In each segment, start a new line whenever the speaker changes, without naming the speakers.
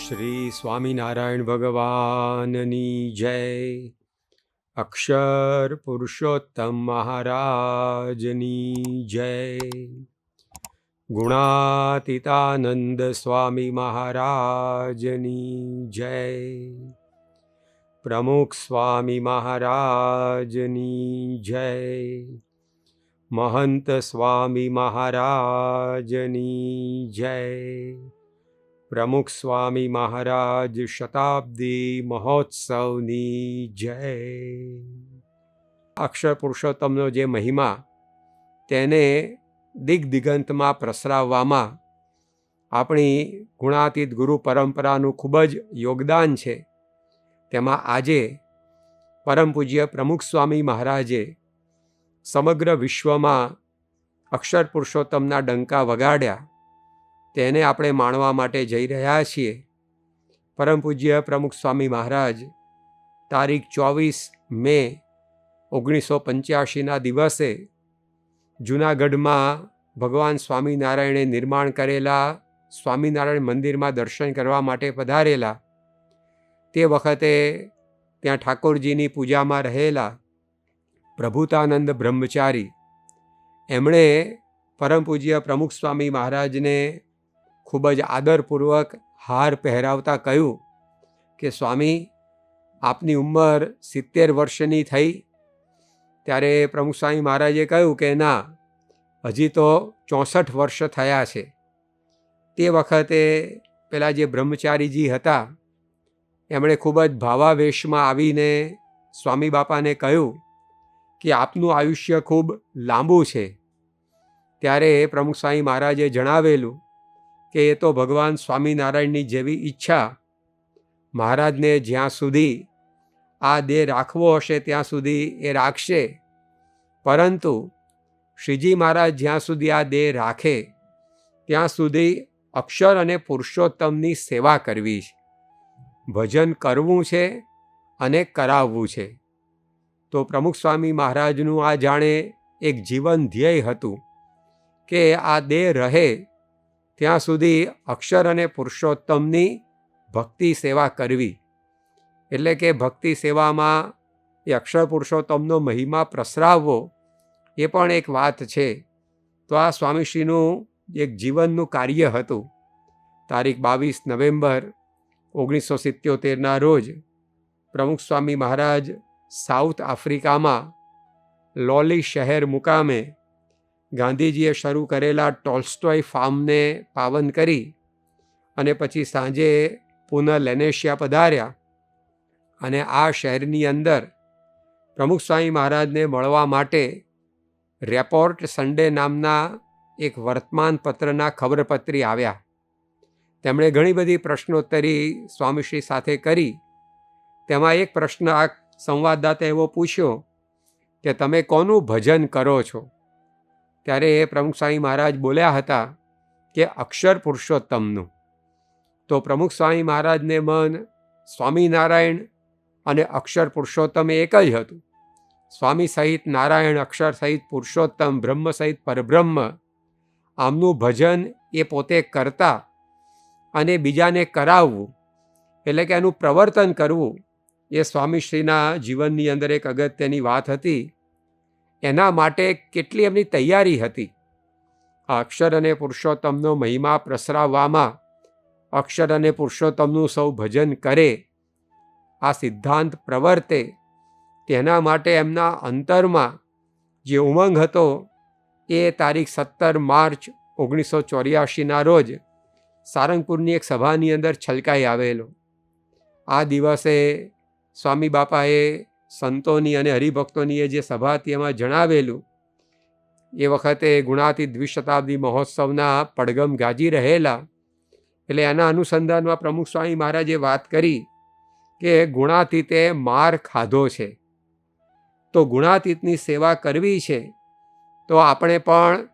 શ્રી સ્વામિનારાયણ ભગવાનની જય. અક્ષર પુરુષોત્તમ મહારાજની જય. ગુણાતીતાનંદ સ્વામી મહારાજની જય. પ્રમુખ સ્વામી મહારાજની જય. મહંત સ્વામી મહારાજની જય. પ્રમુખ સ્વામી મહારાજ શતાબ્દી મહોત્સવની જય. અક્ષર પુરુષોત્તમનો જે મહિમા તેને દિગ્દિગંતમાં પ્રસરાવવામાં આપણી ગુણાતીત ગુરુ પરંપરાનું ખૂબ જ યોગદાન છે. તેમાં આજે પરમ પૂજ્ય પ્રમુખ સ્વામી મહારાજે સમગ્ર વિશ્વમાં અક્ષર પુરુષોત્તમના ડંકા વગાડ્યા, તેને આપણે માણવા માટે જઈ રહ્યા છીએ. પરમ પૂજ્ય પ્રમુખ સ્વામી મહારાજ તારીખ 24 મે 1985ના દિવસે જૂનાગઢમાં ભગવાન સ્વામિનારાયણે નિર્માણ કરેલા સ્વામિનારાયણ મંદિરમાં દર્શન કરવા માટે પધારેલા. તે વખતે ત્યાં ઠાકોરજીની પૂજામાં રહેલા પ્રભુતાનંદ બ્રહ્મચારી એમણે પરમ પૂજ્ય પ્રમુખ સ્વામી મહારાજને ખૂબ જ આદરપૂર્વક હાર પહેરાવતા કહ્યું કે સ્વામી, આપની ઉંમર 70 વર્ષની થઈ. ત્યારે પ્રમુખ સ્વામી મહારાજે કહ્યું કે ના, હજી તો 64 વર્ષ થયા છે. તે વખતે પેલા જે બ્રહ્મચારીજી હતા એમણે ખૂબ જ ભાવાવેશમાં આવીને સ્વામી બાપાને કહ્યું કે આપનું આયુષ્ય ખૂબ લાંબુ છે. ત્યારે પ્રમુખ સ્વામી મહારાજે જણાવેલું કે એ તો ભગવાન સ્વામિનારાયણની જેવી ઈચ્છા. મહારાજને જ્યાં સુધી આ દેહ રાખવો હશે ત્યાં સુધી એ રાખશે, પરંતુ શ્રીજી મહારાજ જ્યાં સુધી આ દેહ રાખે ત્યાં સુધી અક્ષર અને પુરુષોત્તમની સેવા કરવી છે, ભજન કરવું છે અને કરાવવું છે. તો પ્રમુખ સ્વામી મહારાજનું આ જાણે એક જીવન ધ્યેય હતું કે આ દેહ રહે ત્યાં સુધી અક્ષર અને પુરુષોત્તમની ભક્તિ સેવા કરવી. એટલે કે ભક્તિ સેવામાં એ અક્ષર પુરુષોત્તમનો મહિમા પ્રસરાવવો એ પણ એક વાત છે. તો આ સ્વામીશ્રીનું એક જીવનનું કાર્ય હતું. તારીખ 22 નવેમ્બર 1977ના રોજ પ્રમુખ સ્વામી મહારાજ સાઉથ આફ્રિકામાં લોલી શહેર મુકામે ગાંધીજીએ શરૂ કરેલા ટોલ્સ્ટોય ફાર્મને પાવન કરી અને પછી સાંજે પુનઃ લેનેશિયા પધાર્યા. અને આ શહેરની અંદર પ્રમુખ સ્વામી મહારાજને મળવા માટે રેપોર્ટ સન્ડે નામના એક વર્તમાન પત્રના ખબરપત્રી આવ્યા. તેમણે ઘણી બધી પ્રશ્નોત્તરી સ્વામીશ્રી સાથે કરી. તેમાં એક પ્રશ્ન આ સંવાદદાતા એવો પૂછ્યો કે તમે કોનું ભજન કરો છો? ત્યારે પ્રમુખ સ્વામી મહારાજ બોલ્યા હતા કે અક્ષર પુરુષોત્તમનું. તો પ્રમુખ સ્વામી મહારાજને મન સ્વામિનારાયણ અને અક્ષર પુરુષોત્તમ એક જ હતું. સ્વામી સહિત નારાયણ, અક્ષર સહિત પુરુષોત્તમ, બ્રહ્મ સહિત પરબ્રહ્મ, આમનું ભજન એ પોતે કરતા અને બીજાને કરાવવું, એટલે કે એનું પ્રવર્તન કરવું, એ સ્વામીશ્રીના જીવનની અંદર એક અગત્યની વાત હતી. એના માટે કેટલી એમની તૈયારી હતી. આ અક્ષર અને પુરુષોત્તમનો મહિમા પ્રસરાવવામાં, અક્ષર અને પુરુષોત્તમનું સૌ ભજન કરે, આ સિદ્ધાંત પ્રવર્તે, તેના માટે એમના અંતરમાં જે ઉમંગ હતો એ તારીખ 17 માર્ચ 1984ના રોજ સારંગપુરની એક સભાની અંદર છલકાઈ આવેલો. આ દિવસે સ્વામી બાપાએ સંતોની અને હરિભક્તોની એ જે સભા હતી એમાં જણાવેલું, એ વખતે ગુણાતીત દ્વિશતાબ્દી મહોત્સવના પડગમ ગાજી રહેલા. એટલે એના અનુસંધાનમાં પ્રમુખ સ્વામી મહારાજે વાત કરી કે ગુણાતીતે માર ખાધો છે, તો ગુણાતીતની સેવા કરવી છે તો આપણે પણ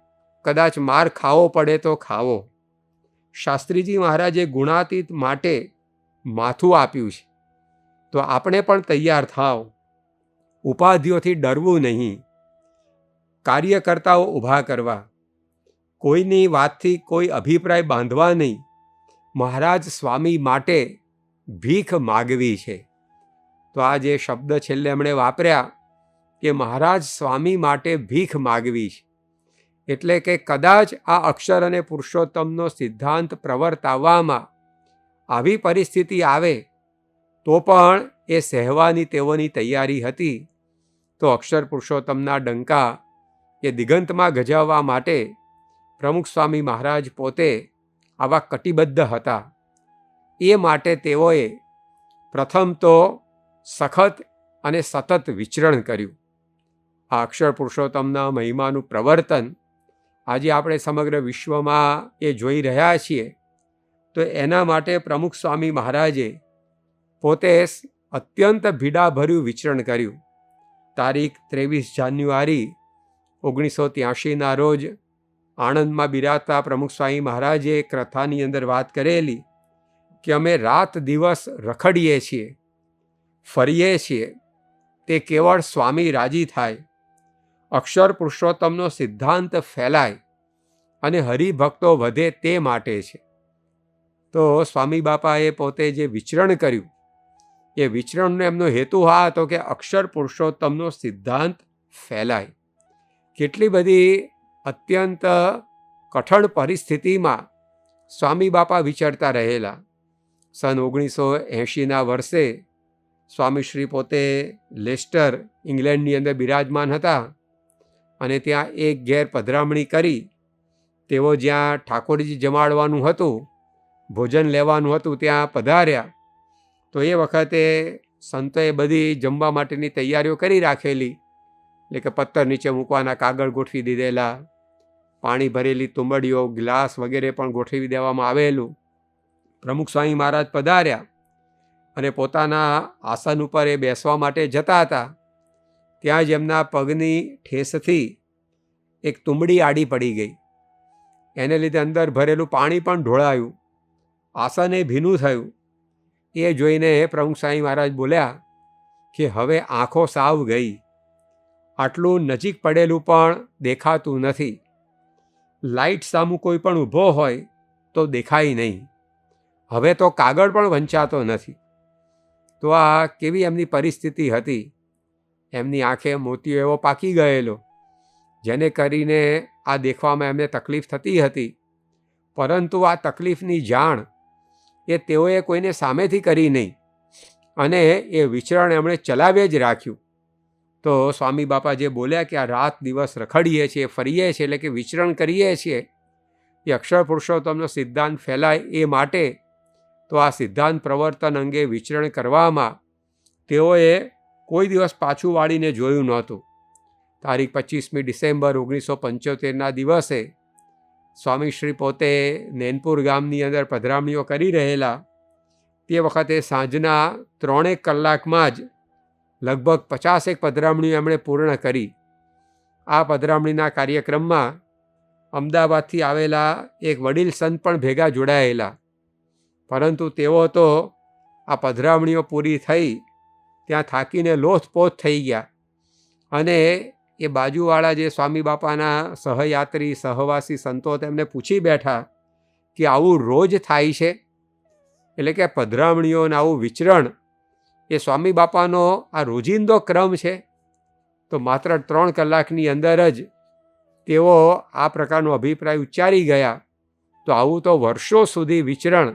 કદાચ માર ખાવો પડે તો ખાવો. શાસ્ત્રીજી મહારાજે ગુણાતીત માટે માથું આપ્યું છે, તો આપણે પણ તૈયાર થાવ. ઉપાધિઓથી ડરવું નહીં, કાર્યકર્તાઓ ઊભા કરવા, કોઈની વાતથી કોઈ અભિપ્રાય બાંધવા નહીં, મહારાજ સ્વામી માટે ભીખ માગવી છે. તો આ જે શબ્દ છેલ્લે એમણે વાપર્યા કે મહારાજ સ્વામી માટે ભીખ માગવી છે, એટલે કે કદાચ આ અક્ષર અને પુરુષોત્તમનો સિદ્ધાંત પ્રવર્તાવવામાં આવી પરિસ્થિતિ આવે તો પણ એ સહેવાની તેઓની તૈયારી હતી. તો અક્ષર પુરુષોત્તમના ડંકા એ દિગંતમાં ગજાવવા માટે પ્રમુખ સ્વામી મહારાજ પોતે આવા કટિબદ્ધ હતા. એ માટે તેઓએ પ્રથમ તો સખત અને સતત વિચરણ કર્યું. આ અક્ષર પુરુષોત્તમના મહિમાનું પ્રવર્તન આજે આપણે સમગ્ર વિશ્વમાં એ જોઈ રહ્યા છીએ. તો એના માટે પ્રમુખ સ્વામી મહારાજે પોતે અત્યંત ભીડાભર્યું વિચરણ કર્યું. તારીખ 23 જાન્યુઆરી 1983ના રોજ આણંદમાં બિરાજતા પ્રમુખ સ્વામી મહારાજે એક કથાની અંદર વાત કરેલી કે અમે રાત દિવસ રખડીએ છીએ, ફરીએ છીએ, તે કેવળ સ્વામી રાજી થાય, અક્ષર પુરુષોત્તમનો સિદ્ધાંત ફેલાય અને હરિભક્તો વધે તે માટે છે. તો સ્વામી બાપાએ પોતે જે વિચરણ કર્યું એ વિચરણનો એમનો હેતુ આ હતો કે અક્ષર પુરુષોત્તમનો સિદ્ધાંત ફેલાય. કેટલી બધી અત્યંત કઠણ પરિસ્થિતિમાં સ્વામી બાપા વિચરતા રહેલા. સન 1980ના વર્ષે સ્વામીશ્રી પોતે લેસ્ટર ઇંગ્લેન્ડની અંદર બિરાજમાન હતા અને ત્યાં એક ઘેર પધરામણી કરી. તેઓ જ્યાં ઠાકોરજી જમાડવાનું હતું, ભોજન લેવાનું હતું, ત્યાં પધાર્યા. તો એ વખતે સંતોએ બધી જમવા માટેની તૈયારીઓ કરી રાખેલી, એટલે કે પથ્થર નીચે મૂકવાના કાગળ ગોઠવી દીધેલા, પાણી ભરેલી તુંબડીઓ, ગ્લાસ વગેરે પણ ગોઠવી દેવામાં આવેલું. પ્રમુખ સ્વામી મહારાજ પધાર્યા અને પોતાના આસન ઉપર એ બેસવા માટે જતા હતા. ત્યાં જ એમના પગની ઠેસથી એક તુંબડી આડી પડી ગઈ. એને લીધે અંદર ભરેલું પાણી પણ ઢોળાયું, આસન એ ભીનું થયું. એ જોઈને પ્રમુખ સ્વામી મહારાજ બોલ્યા કે હવે આંખો સાવ ગઈ, આટલું નજીક પડેલું પણ દેખાતું નથી, લાઇટ સામું કોઈ પણ ઊભો હોય તો દેખાય નહીં, હવે તો કાગળ પણ વંચાતો નથી. તો આ કેવી એમની પરિસ્થિતિ હતી. એમની આંખે મોતિયો એવો પાકી ગયેલો, જેને કરીને આ દેખવામાં એમને તકલીફ થતી હતી. પરંતુ આ તકલીફની જાણ એ તેઓએ કોઈને સામેથી કરી નહીં અને એ વિચરણ એમણે ચલાવી જ રાખ્યું. તો સ્વામી બાપા જે બોલ્યા કે આ રાત દિવસ રખડીએ છીએ, ફરીએ છીએ, એટલે કે વિચરણ કરીએ છીએ, એ અક્ષર પુરુષોત્તમનો સિદ્ધાંત ફેલાય એ માટે. તો આ સિદ્ધાંત પ્રવર્તન અંગે વિચરણ કરવામાં તેઓએ કોઈ દિવસ પાછું વાળીને જોયું નહોતું. તારીખ 25મી ડિસેમ્બર 1975ના દિવસે સ્વામીશ્રી પોતે નૈનપુર ગામની અંદર પધરામણીઓ કરી રહેલા. તે વખતે સાંજના 3 કલાકમાં જ લગભગ 50 પધરામણીઓ એમણે પૂર્ણ કરી. આ પધરામણીના કાર્યક્રમમાં અમદાવાદથી આવેલા એક વડીલ સંત પણ ભેગા જોડાયેલા. પરંતુ તેઓ તો આ પધરામણીઓ પૂરી થઈ ત્યાં થાકીને લોથપોથ થઈ ગયા અને એ બાજુવાળા જે સ્વામી બાપાના સહયાત્રી સહવાસી સંતો તેમને પૂછી બેઠા કે આવું રોજ થાય છે? એટલે કે પધરામણીઓને આવું વિચરણ એ સ્વામી બાપાનો આ રોજિંદો ક્રમ છે? તો માત્ર 3 કલાકની અંદર જ તેઓ આ પ્રકારનો અભિપ્રાય ઉચ્ચારી ગયા. તો આવું તો વર્ષો સુધી વિચરણ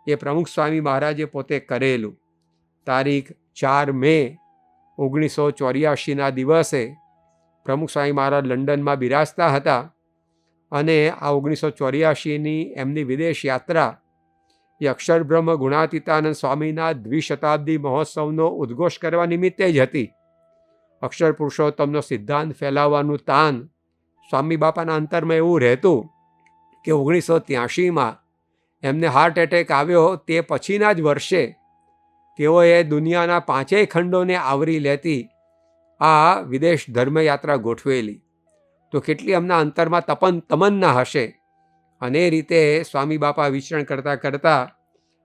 એ પ્રમુખ સ્વામી મહારાજે પોતે કરેલું. તારીખ 4 મે 1984ના દિવસે પ્રમુખ સ્વામી મહારાજ લંડનમાં બિરાજતા હતા અને આ 1984ની એમની વિદેશ યાત્રા એ અક્ષરબ્રહ્મ ગુણાતીતાનંદ સ્વામીના દ્વિશતાબ્દી મહોત્સવનો ઉદ્ઘોષ કરવા નિમિત્તે જ હતી. અક્ષર પુરુષોત્તમનો સિદ્ધાંત ફેલાવવાનું તાન સ્વામી બાપાના અંતરમાં એવું રહેતું કે 1983માં એમને હાર્ટ એટેક આવ્યો તે પછીના જ વર્ષે તેઓએ દુનિયાના 5 ખંડોને આવરી લેતી આ વિદેશ ધર્મયાત્રા ગોઠવેલી. તો કેટલી એમના અંતરમાં તમન્ના હશે. અને એ રીતે સ્વામી બાપા વિચરણ કરતાં કરતાં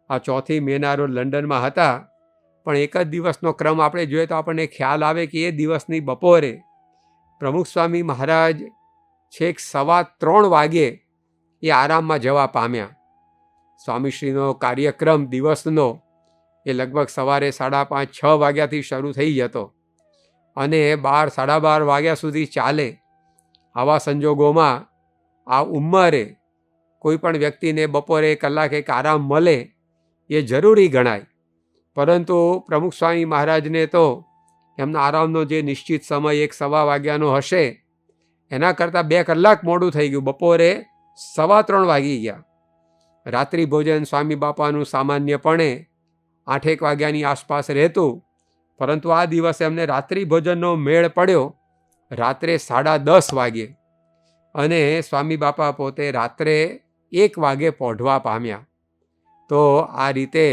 આ 4 મેના રોજ લંડનમાં હતા. પણ એક જ દિવસનો ક્રમ આપણે જોઈએ તો આપણને ખ્યાલ આવે કે એ દિવસની બપોરે પ્રમુખ સ્વામી મહારાજ છેક 3:15 વાગ્યે એ આરામમાં જવા પામ્યા. સ્વામીશ્રીનો કાર્યક્રમ દિવસનો એ લગભગ સવારે 5:30-6 વાગ્યાથી શરૂ થઈ જતો અને 12-12:30 વાગ્યા સુધી ચાલે. આવા સંજોગોમાં આ ઉંમરે કોઈ પણ વ્યક્તિને બપોરે કલાક એક આરામ મળે એ જરૂરી ગણાય. પરંતુ પ્રમુખ સ્વામી મહારાજને તો એમના આરામનો જે નિશ્ચિત સમય 1-1:15 વાગ્યાનો હશે એના કરતાં 2 કલાક મોડું થઈ ગયું. બપોરે 3:15 વાગી ગયા. રાત્રિ ભોજન સ્વામી બાપાનું સામાન્યપણે 8-1 વાગ્યાની આસપાસ રહેતું, પરંતુ આ દિવસે એમને રાત્રિ ભોજનનો મેળ પડ્યો રાત્રે 10:30 વાગ્યે અને સ્વામી બાપા પોતે રાત્રે 1 વાગે પોઢવા પામ્યા. તો આ રીતે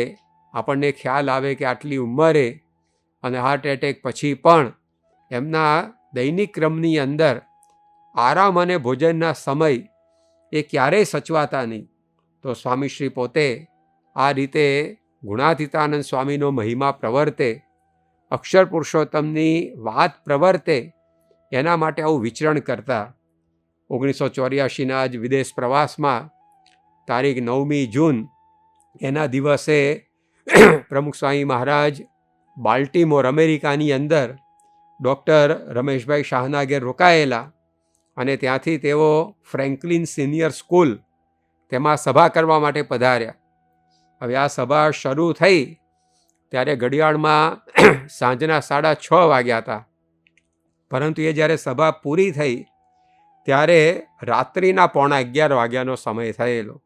આપણને ખ્યાલ આવે કે આટલી ઉંમરે અને હાર્ટ એટેક પછી પણ એમના દૈનિક ક્રમની અંદર આરામ અને ભોજનના સમય એ ક્યારેય સચવાતા નહીં. તો સ્વામીશ્રી પોતે આ રીતે ગુણાતીતાનંદ સ્વામીનો મહિમા પ્રવર્તે, અક્ષર પુરુષોત્તમની વાત પ્રવર્તે, એના માટે આવું વિચરણ કરતા. 1984ના જ વિદેશ પ્રવાસમાં તારીખ 9મી જૂન એના દિવસે પ્રમુખ સ્વામી મહારાજ બાલ્ટીમોર અમેરિકાની અંદર ડૉક્ટર રમેશભાઈ શાહના ઘેર રોકાયેલા અને ત્યાંથી તેઓ ફ્રેન્કલિન સિનિયર સ્કૂલ તેમાં સભા કરવા માટે પધાર્યા. હવે આ સભા શરૂ થઈ ત્યારે ઘડિયાળમાં સાંજના 6:30 વાગ્યા હતા, પરંતુ એ જ્યારે સભા પૂરી થઈ ત્યારે રાત્રિના 11:15 વાગ્યાનો સમય થયેલો.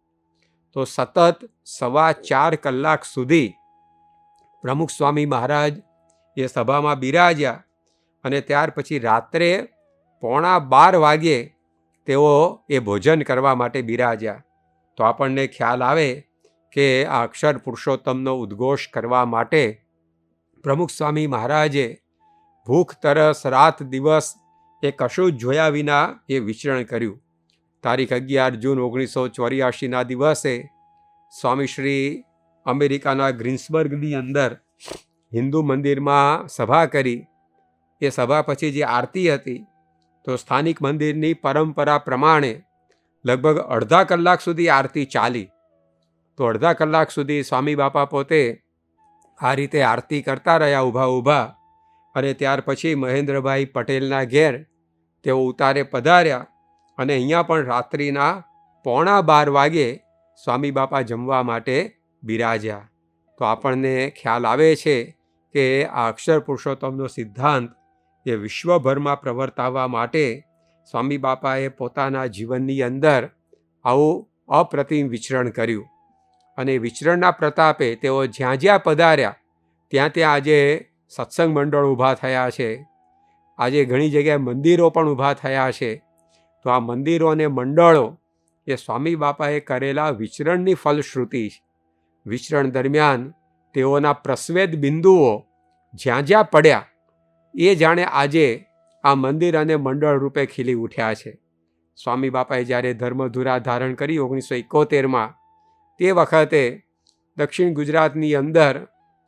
તો સતત 4.25 કલાક સુધી પ્રમુખ સ્વામી મહારાજ એ સભામાં બિરાજ્યા અને ત્યાર પછી રાત્રે 11:15 વાગ્યે તેઓ એ ભોજન કરવા માટે બિરાજ્યા. તો આપણને ખ્યાલ આવે કે આ અક્ષર પુરુષોત્તમનો ઉદ્ઘોષ કરવા માટે પ્રમુખ સ્વામી મહારાજે ભૂખ તરસ રાત દિવસ એ કશું જ જોયા વિના એ વિચરણ કર્યું. તારીખ 11 જૂન 1984ના દિવસે સ્વામીશ્રી અમેરિકાના ગ્રીન્સબર્ગની અંદર હિન્દુ મંદિરમાં સભા કરી. એ સભા પછી જે આરતી હતી તો સ્થાનિક મંદિરની પરંપરા પ્રમાણે લગભગ અડધા કલાક સુધી આરતી ચાલી. તો અડધા કલાક સુધી સ્વામી બાપા પોતે આ રીતે આરતી કરતા રહ્યા ઊભા ઊભા. અને ત્યાર પછી મહેન્દ્રભાઈ પટેલના ઘેર તેઓ ઉતારે પધાર્યા અને અહીંયા પણ રાત્રિના 11:15 વાગ્યે સ્વામી બાપા જમવા માટે બિરાજ્યા. તો આપણને ખ્યાલ આવે છે કે આ અક્ષર પુરુષોત્તમનો સિદ્ધાંત એ વિશ્વભરમાં પ્રવર્તાવવા માટે સ્વામી બાપાએ પોતાના જીવનની અંદર આવું અપ્રતિમ વિચરણ કર્યું. અને વિચરણના પ્રતાપે તેઓ જ્યાં જ્યાં પધાર્યા ત્યાં ત્યાં આજે સત્સંગ મંડળ ઊભા થયા છે. આજે ઘણી જગ્યાએ મંદિરો પણ ઊભા થયા છે. તો આ મંદિરો અને મંડળો એ સ્વામી બાપાએ કરેલા વિચરણની ફલશ્રુતિ છે. વિચરણ દરમિયાન તેઓના પ્રસ્વેદ બિંદુઓ જ્યાં જ્યાં પડ્યા એ જાણે આજે આ મંદિર અને મંડળ રૂપે ખીલી ઉઠ્યા છે. સ્વામી બાપાએ જ્યારે ધર્મધુરા ધારણ કરી 1971માં, તે વખતે દક્ષિણ ગુજરાતની અંદર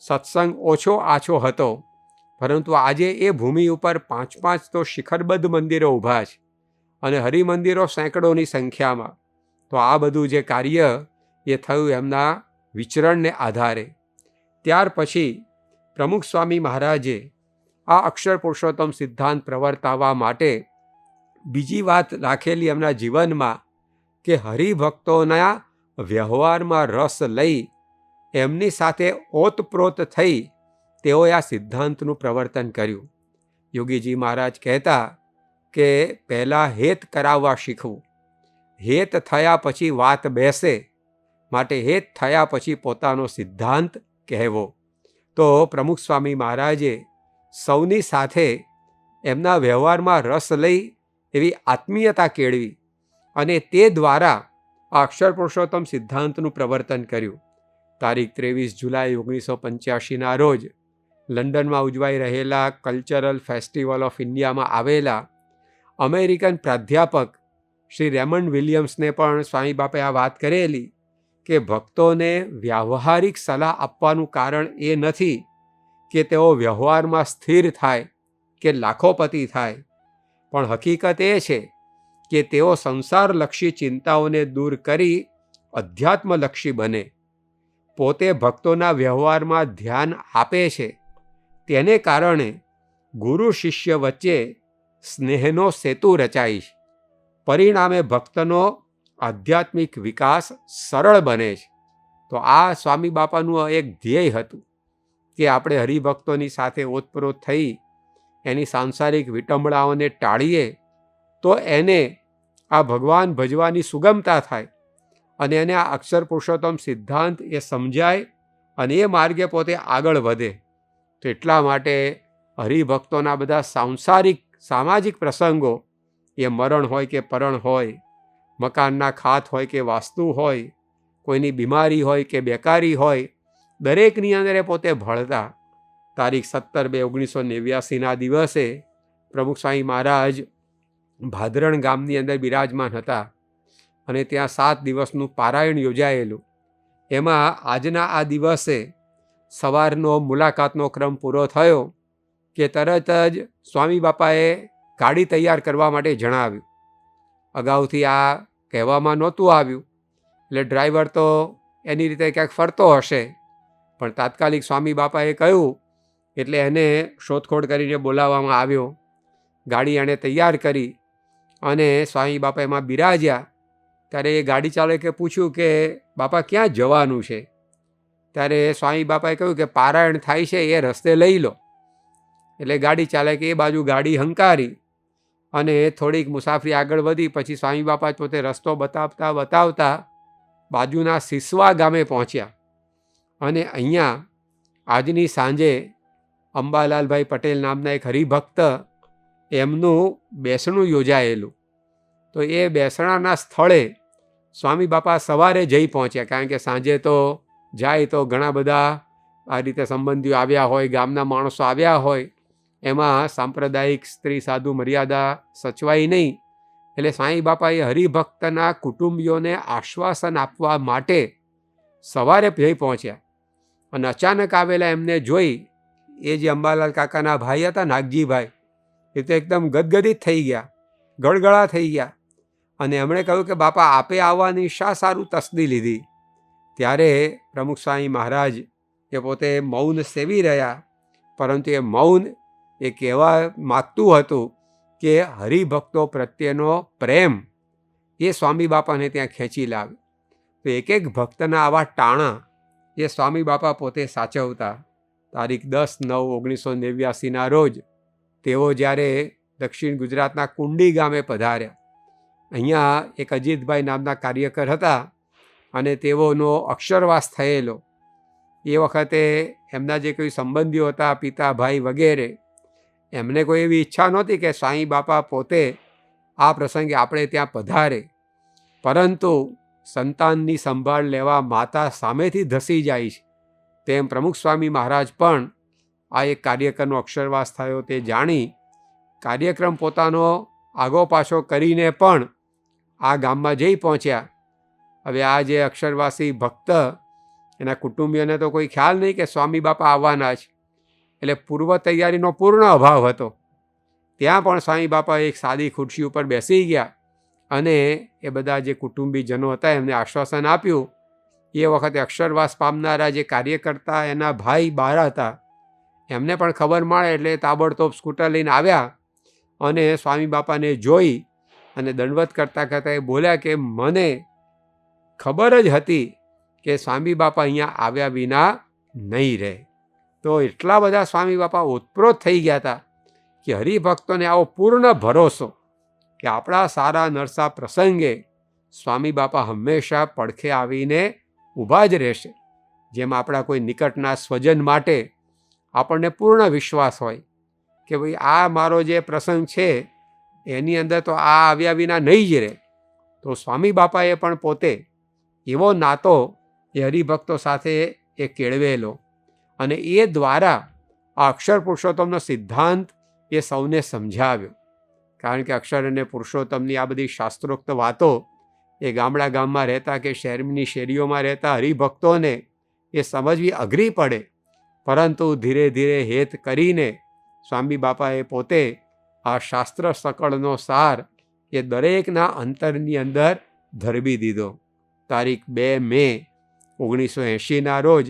સત્સંગ ઓછો આછો હતો, પરંતુ આજે એ ભૂમિ ઉપર 5 તો શિખરબદ્ધ મંદિરો ઊભા છે અને હરિમંદિરો સેંકડોની સંખ્યામાં. તો આ બધું જે કાર્ય એ થયું એમના વિચરણને આધારે. ત્યાર પછી પ્રમુખ સ્વામી મહારાજે આ અક્ષર પુરુષોત્તમ સિદ્ધાંત પ્રવર્તાવવા માટે બીજી વાત રાખેલી એમના જીવનમાં કે હરિભક્તોના વ્યવહારમાં રસ લઈ એમની સાથે ઓતપ્રોત થઈ તેઓએ આ સિદ્ધાંતનું પ્રવર્તન કર્યું. યોગીજી મહારાજ કહેતા કે પહેલાં હેત કરાવવા શીખવું, હેત થયા પછી વાત બેસે, માટે હેત થયા પછી પોતાનો સિદ્ધાંત કહેવો. તો પ્રમુખ સ્વામી મહારાજે સૌની સાથે એમના વ્યવહારમાં રસ લઈ એવી આત્મીયતા કેળવી અને તે દ્વારા આ અક્ષર પુરુષોત્તમ સિદ્ધાંતનું પ્રવર્તન કર્યું. તારીખ 23 જુલાઈ 1985ના રોજ લંડનમાં ઉજવાઈ રહેલા કલ્ચરલ ફેસ્ટિવલ ઓફ ઇન્ડિયામાં આવેલા અમેરિકન પ્રાધ્યાપક શ્રી રેમન્ડ વિલિયમ્સને પણ સ્વામી બાપાએ આ વાત કરેલી કે ભક્તોને વ્યાવહારિક સલાહ આપવાનું કારણ એ નથી કે તેઓ વ્યવહારમાં સ્થિર થાય કે લાખોપતિ થાય, પણ હકીકત એ છે કે તેઓ સંસારલક્ષી ચિંતાઓને દૂર કરી અધ્યાત્મલક્ષી બને, પોતે ભક્તોના વ્યવહારમાં ધ્યાન આપે છે, તેને કારણે ગુરુ શિષ્ય વચ્ચે સ્નેહનો સેતુ રચાય છે. પરિણામે ભક્તનો આધ્યાત્મિક વિકાસ સરળ બને છે. તો આ સ્વામી બાપાનું એક ધ્યેય હતું કે આપણે હરિભક્તોની સાથે ઓતપ્રોત થઈ એની સાંસારિક વિટંબણાઓને ટાળીએ તો એને આ ભગવાન ભજવાની સુગમતા થાય અને એને આ અક્ષર પુરુષોત્તમ સિદ્ધાંત એ સમજાય અને એ માર્ગે પોતે આગળ વધે. તો એટલા માટે હરિભક્તોના બધા સાંસારિક સામાજિક પ્રસંગો, એ મરણ હોય કે પરણ હોય, મકાનના ખાત હોય કે વાસ્તુ હોય, કોઈની બીમારી હોય કે બેકારી હોય, દરેકની અંદર એ પોતે ભળતા. તારીખ 17/2/1989 દિવસે પ્રમુખ સ્વામી મહારાજ ભાદરણ ગામની અંદર બિરાજમાન હતા અને ત્યાં 7 દિવસનું પારાયણ યોજાયેલું. એમાં આજના આ દિવસે સવારનો મુલાકાતનો ક્રમ પૂરો થયો કે તરત જ સ્વામી બાપાએ ગાડી તૈયાર કરવા માટે જણાવ્યું. અગાઉથી આ કહેવામાં નહોતું આવ્યું, એટલે ડ્રાઈવર તો એની રીતે ક્યાંક ફરતો હશે, પણ તાત્કાલિક સ્વામી બાપાએ કહ્યું એટલે એને શોધખોળ કરીને બોલાવવામાં આવ્યો. ગાડી એણે તૈયાર કરી અને સ્વામી બાપા એમાં બિરાજ્યા. ત્યારે એ ગાડી ચાલકે પૂછ્યું કે બાપા ક્યાં જવાનું છે? ત્યારે સ્વામી બાપાએ કહ્યું કે પારાયણ થાય છે એ રસ્તે લઈ લો. એટલે ગાડી ચાલકે એ બાજુ ગાડી હંકારી અને થોડીક મુસાફરી આગળ વધી. પછી સ્વામી બાપા પોતે રસ્તો બતાવતા બતાવતા બાજુના સિસવા ગામે પહોંચ્યા અને અહીંયા આજની સાંજે અંબાલાલભાઈ પટેલ નામના એક હરિભક્ત એમનું બેસણું યોજાયેલું. તો એ બેસણાના સ્થળે સ્વામી બાપા સવારે જઈ પહોંચ્યા, કારણ કે સાંજે તો જાય તો ઘણા બધા આ રીતે સંબંધીઓ આવ્યા હોય, ગામના માણસો આવ્યા હોય, એમાં સાંપ્રદાયિક સ્ત્રી સાધુ મર્યાદા સચવાઈ નહીં. એટલે સ્વામી બાપાએ હરિભક્તના કુટુંબીઓને આશ્વાસન આપવા માટે સવારે જઈ પહોંચ્યા અને અચાનક આવેલા એમને જોઈ એ જે અંબાલાલ કાકાના ભાઈ હતા નાગજીભાઈ, એ તો એકદમ ગદગદિત થઈ ગયા, ગળગળા થઈ ગયા અને એમણે કહ્યું કે બાપા આપે આવવાની શા સારું તસ્દી લીધી? ત્યારે પ્રમુખ સ્વામી મહારાજ એ પોતે મૌન સેવી રહ્યા, પરંતુ એ મૌન એ કહેવા માગતું હતું કે હરિભક્તો પ્રત્યેનો પ્રેમ એ સ્વામી બાપાને ત્યાં ખેંચી લાવ્યો. તો એક એક ભક્તના આવા ટાણા એ સ્વામી બાપા પોતે સાચવતા. તારીખ 10/9/1989 રોજ તેઓ જ્યારે દક્ષિણ ગુજરાતના કુંડી ગામે પધાર્યા, અહીંયા એક અજીતભાઈ નામના કાર્યકર હતા અને તેઓનો અક્ષરવાસ થયેલો. એ વખતે એમના જે કોઈ સંબંધીઓ હતા, પિતા ભાઈ વગેરે, એમને કોઈ એવી ઈચ્છા નહોતી કે સ્વામી બાપા પોતે આ પ્રસંગે આપણે ત્યાં પધારે, પરંતુ સંતાનની સંભાળ લેવા માતા સામેથી ધસી જાય છે, તેમ પ્રમુખ સ્વામી મહારાજ પણ આ એક કાર્યક્રમનો અક્ષરવાસ થયો તે જાણી કાર્યક્રમ પોતાનો આગો પાછો કરીને પણ આ ગામમાં જઈ પહોંચ્યા. હવે આ જે અક્ષરવાસી ભક્ત, એના કુટુંબીઓને તો કોઈ ખ્યાલ નહીં કે સ્વામી બાપા આવવાના છે, એટલે પૂર્વ તૈયારીનો પૂર્ણ અભાવ હતો. ત્યાં પણ સ્વામી બાપા એક સાદી ખુરશી ઉપર બેસી ગયા અને એ બધા જે કુટુંબીજનો હતા એમને આશ્વાસન આપ્યું. એ વખતે અક્ષરવાસ પામનારા જે કાર્યકર્તા એના ભાઈ બહાર હતા, એમને પણ ખબર મળે એટલે તાબડતોબ સ્કૂટર લઈને આવ્યા અને સ્વામી બાપાને જોઈ અને દંડવત કરતાં કરતાં એ બોલ્યા કે મને ખબર જ હતી કે સ્વામી બાપા અહીંયા આવ્યા વિના નહીં રહે. તો એટલા બધા સ્વામી બાપા ઓતપ્રોત થઈ ગયા હતા કે હરિભક્તોને આવો પૂર્ણ ભરોસો કે આપણા સારા નરસા પ્રસંગે સ્વામી બાપા હંમેશા પડખે આવીને ઊભા જ રહેશે. જેમ આપણા કોઈ નિકટના સ્વજન માટે આપણને પૂર્ણ વિશ્વાસ હોય કે ભાઈ આ મારો જે પ્રસંગ છે એની અંદર તો આ આવ્યા વિના નહીં જ રહે, તો સ્વામી બાપાએ પણ પોતે એવો નાતો એ હરિભક્તો સાથે એ કેળવેલો અને એ દ્વારા આ અક્ષર પુરુષોત્તમનો સિદ્ધાંત એ સૌને સમજાવ્યો. કારણ કે અક્ષર અને પુરુષોત્તમની આ બધી શાસ્ત્રોક્ત વાતો એ ગામડા ગામમાં રહેતા કે શહેરની શેરીઓમાં રહેતા હરિભક્તોને એ સમજવી અઘરી પડે, પરંતુ ધીરે ધીરે હેત કરીને સ્વામી બાપાએ પોતે આ શાસ્ત્ર સકળનો સાર એ દરેકના અંતરની અંદર ધરબી દીધો તારીખ 2 મે 1980ના રોજ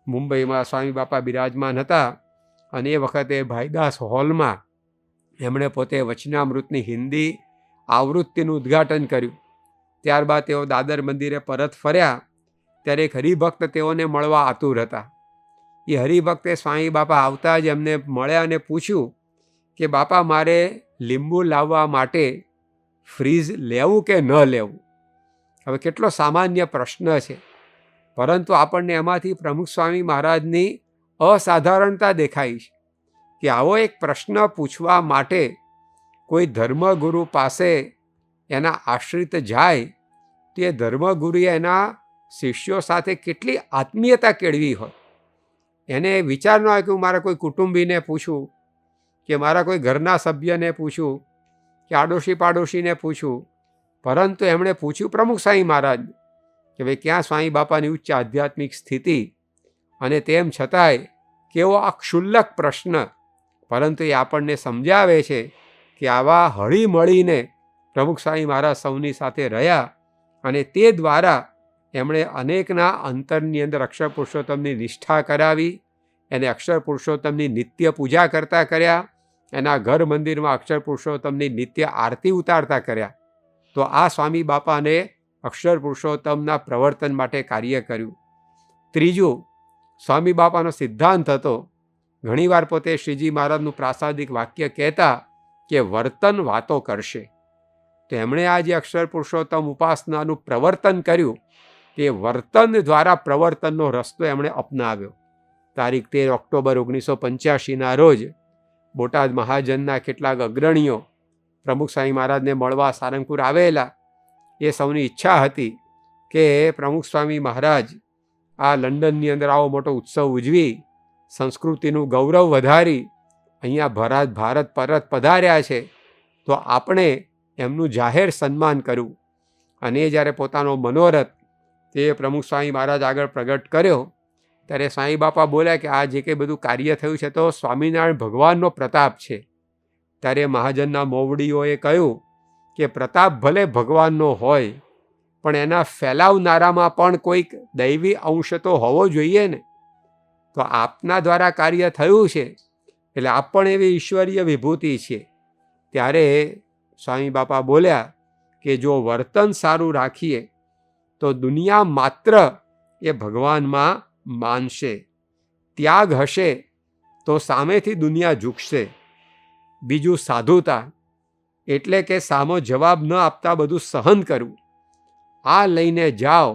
મુંબઈમાં સ્વામી બાપા બિરાજમાન હતા અને એ વખતે ભાઈદાસ હોલમાં એમણે પોતે વચનામૃતની હિન્દી આવૃત્તિનું ઉદ્ઘાટન કર્યું. ત્યારબાદ તેઓ દાદર મંદિરે પરત ફર્યા ત્યારે એક હરિભક્ત તેઓને મળવા આતુર હતા. એ હરિભક્તે સ્વામી બાપા આવતા જ એમને મળ્યા અને પૂછ્યું કે બાપા, મારે લીંબુ લાવવા માટે ફ્રીજ લેવું કે ન લેવું? હવે કેટલો સામાન્ય પ્રશ્ન છે, પરંતુ આપણને એમાંથી પ્રમુખ સ્વામી મહારાજની અસાધારણતા દેખાઈ છે કે આવો એક પ્રશ્ન પૂછવા માટે કોઈ ધર્મગુરુ પાસે એના આશ્રિત જાય તો એ ધર્મગુરુએ એના શિષ્યો સાથે કેટલી આત્મીયતા કેળવી હોય. એને વિચાર ન આવે કે હું મારા કોઈ કુટુંબીને પૂછું કે મારા કોઈ ઘરના સભ્યને પૂછું કે આડોશી પાડોશીને પૂછું, પરંતુ એમણે પૂછ્યું પ્રમુખ સ્વામી મહારાજ કે ભાઈ ક્યાં સ્વામી બાપાની ઉચ્ચ આધ્યાત્મિક સ્થિતિ, અને તેમ છતાંય કેવો આ ક્ષુલ્લક પ્રશ્ન, પરંતુ એ આપણને સમજાવે છે કે આવા હળી મળીને પ્રમુખ સ્વામી મહારાજ સૌની સાથે રહ્યા અને તે દ્વારા એમણે અનેકના અંતરની અંદર અક્ષર પુરુષોત્તમની નિષ્ઠા કરાવી, એને અક્ષર પુરુષોત્તમની નિત્ય પૂજા કરતા કર્યા, એના ઘર મંદિરમાં અક્ષર પુરુષોત્તમની નિત્ય આરતી ઉતારતા કર્યા. તો આ સ્વામી બાપાને અક્ષર પુરુષોત્તમના પ્રવર્તન માટે કાર્ય કર્યું. ત્રીજું, સ્વામી બાપાનો સિદ્ધાંત હતો, ઘણીવાર પોતે શ્રીજી મહારાજનું પ્રાસાદિક વાક્ય કહેતા કે વર્તન વાતો કરશે. તો એમણે આ જે અક્ષર પુરુષોત્તમ ઉપાસનાનું પ્રવર્તન કર્યું તે વર્તન દ્વારા પ્રવર્તનનો રસ્તો એમણે અપનાવ્યો. તારીખ 13 ઓક્ટોબર 1985ના રોજ બોટાદ મહાજનના કેટલાક અગ્રણીઓ પ્રમુખ સ્વામી મહારાજને મળવા સારંગપુર આવેલા. એ સૌની ઈચ્છા હતી કે પ્રમુખ સ્વામી મહારાજ આ લંડનની અંદર આવો મોટો ઉત્સવ ઉજવી સંસ્કૃતિનું ગૌરવ વધારી અહીંયા ભારત પરત પધાર્યા છે, તો આપણે એમનું જાહેર સન્માન કરવું. અને જ્યારે પોતાનો મનોરથ તે પ્રમુખ સ્વામી મહારાજ આગળ પ્રગટ કર્યો ત્યારે સ્વામી બાપા બોલ્યા કે આ જે કંઈ બધું કાર્ય થયું છે તો સ્વામિનારાયણ ભગવાનનો પ્રતાપ છે. ત્યારે મહાજનના મોવડીઓએ કહ્યું કે પ્રતાપ ભલે ભગવાનનો હોય પણ એના ફેલાવનારામાં પણ કોઈક દૈવી અંશ તો હોવો જોઈએ ને. તો આપના દ્વારા કાર્ય થયું છે એટલે આપ પણ એવી ઈશ્વરીય વિભૂતિ છે. ત્યારે સ્વામી બાપા બોલ્યા કે જો વર્તન સારું રાખીએ તો દુનિયા માત્ર એ ભગવાનમાં માનશે, ત્યાગ હશે તો સામેથી દુનિયા ઝૂકશે. બીજું સાધુતા એટલે કે સામો જવાબ ન આપતા બધું સહન કરવું. આ લઈને જાઓ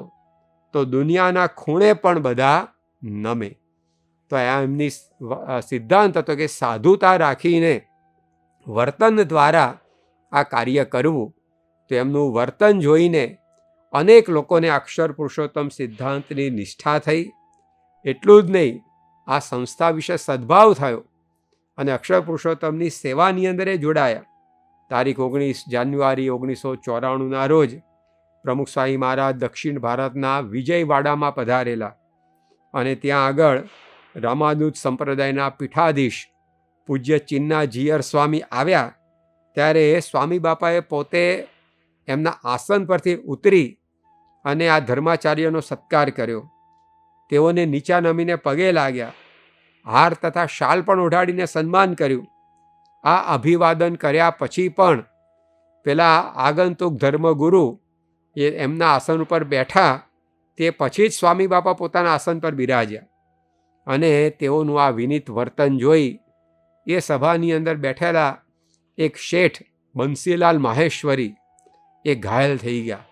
તો દુનિયાના ખૂણે પણ બધા નમે. તો આ એમની સિદ્ધાંત હતો કે સાધુતા રાખીને વર્તન દ્વારા આ કાર્ય કરવું. તો એમનું વર્તન જોઈને અનેક લોકોને અક્ષર પુરુષોત્તમ સિદ્ધાંતની નિષ્ઠા થઈ. એટલું જ નહીં, આ સંસ્થા વિશે સદ્ભાવ થયો અને અક્ષર પુરુષોત્તમની સેવાની અંદર એ જોડાયા. તારીખ 19 જાન્યુઆરી 1994ના રોજ પ્રમુખ સ્વામી મહારાજ દક્ષિણ ભારતના વિજયવાડામાં પધારેલા અને ત્યાં આગળ રામાનુજ સંપ્રદાયના પીઠાધીશ પૂજ્ય ચિન્ના જીયર સ્વામી આવ્યા. ત્યારે સ્વામી બાપાએ પોતે એમના આસન પરથી ઉતરી અને આ ધર્માચાર્યનો સત્કાર કર્યો. તેઓને નીચા નમીને પગે લાગ્યા, હાર તથા શાલ પણ ઓઢાડીને સન્માન કર્યું. આ અભિવાદન કર્યા પછી પણ પેલા આગંતુક ધર્મગુરુ એ એમના આસન ઉપર બેઠા તે પછી જ સ્વામી બાપા પોતાના આસન પર બિરાજ્યા. અને તેઓનું આ વિનીત વર્તન જોઈ એ સભાની અંદર બેઠેલા એક શેઠ બંસીલાલ માહેશ્વરી એ ઘાયલ થઈ ગયા.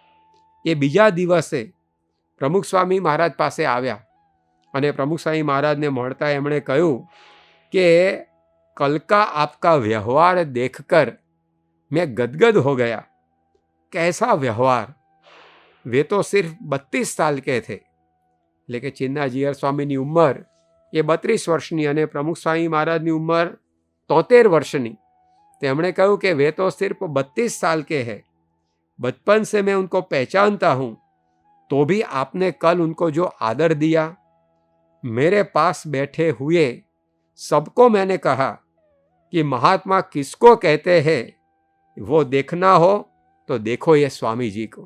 એ બીજા દિવસે પ્રમુખ સ્વામી મહારાજ પાસે આવ્યા અને પ્રમુખ સ્વામી મહારાજને મળતા એમણે કહ્યું કે कल का आपका व्यवहार देखकर मैं गदगद हो गया। कैसा व्यवहार, वे तो सिर्फ 32 साल के थे, लेकिन चिन्ना जीयर स्वामी की उम्र ये 32 वर्षनी और प्रमुख स्वामी महाराज की उम्र 73 वर्षनी। તેમણે કહ્યું कि वे तो सिर्फ 32 साल के हैं, बचपन से मैं उनको पहचानता हूँ, तो भी आपने कल उनको जो आदर दिया, मेरे पास बैठे हुए सबको मैंने कहा कि महात्मा किसको कहते हैं, वो देखना हो तो देखो ये स्वामी जी को।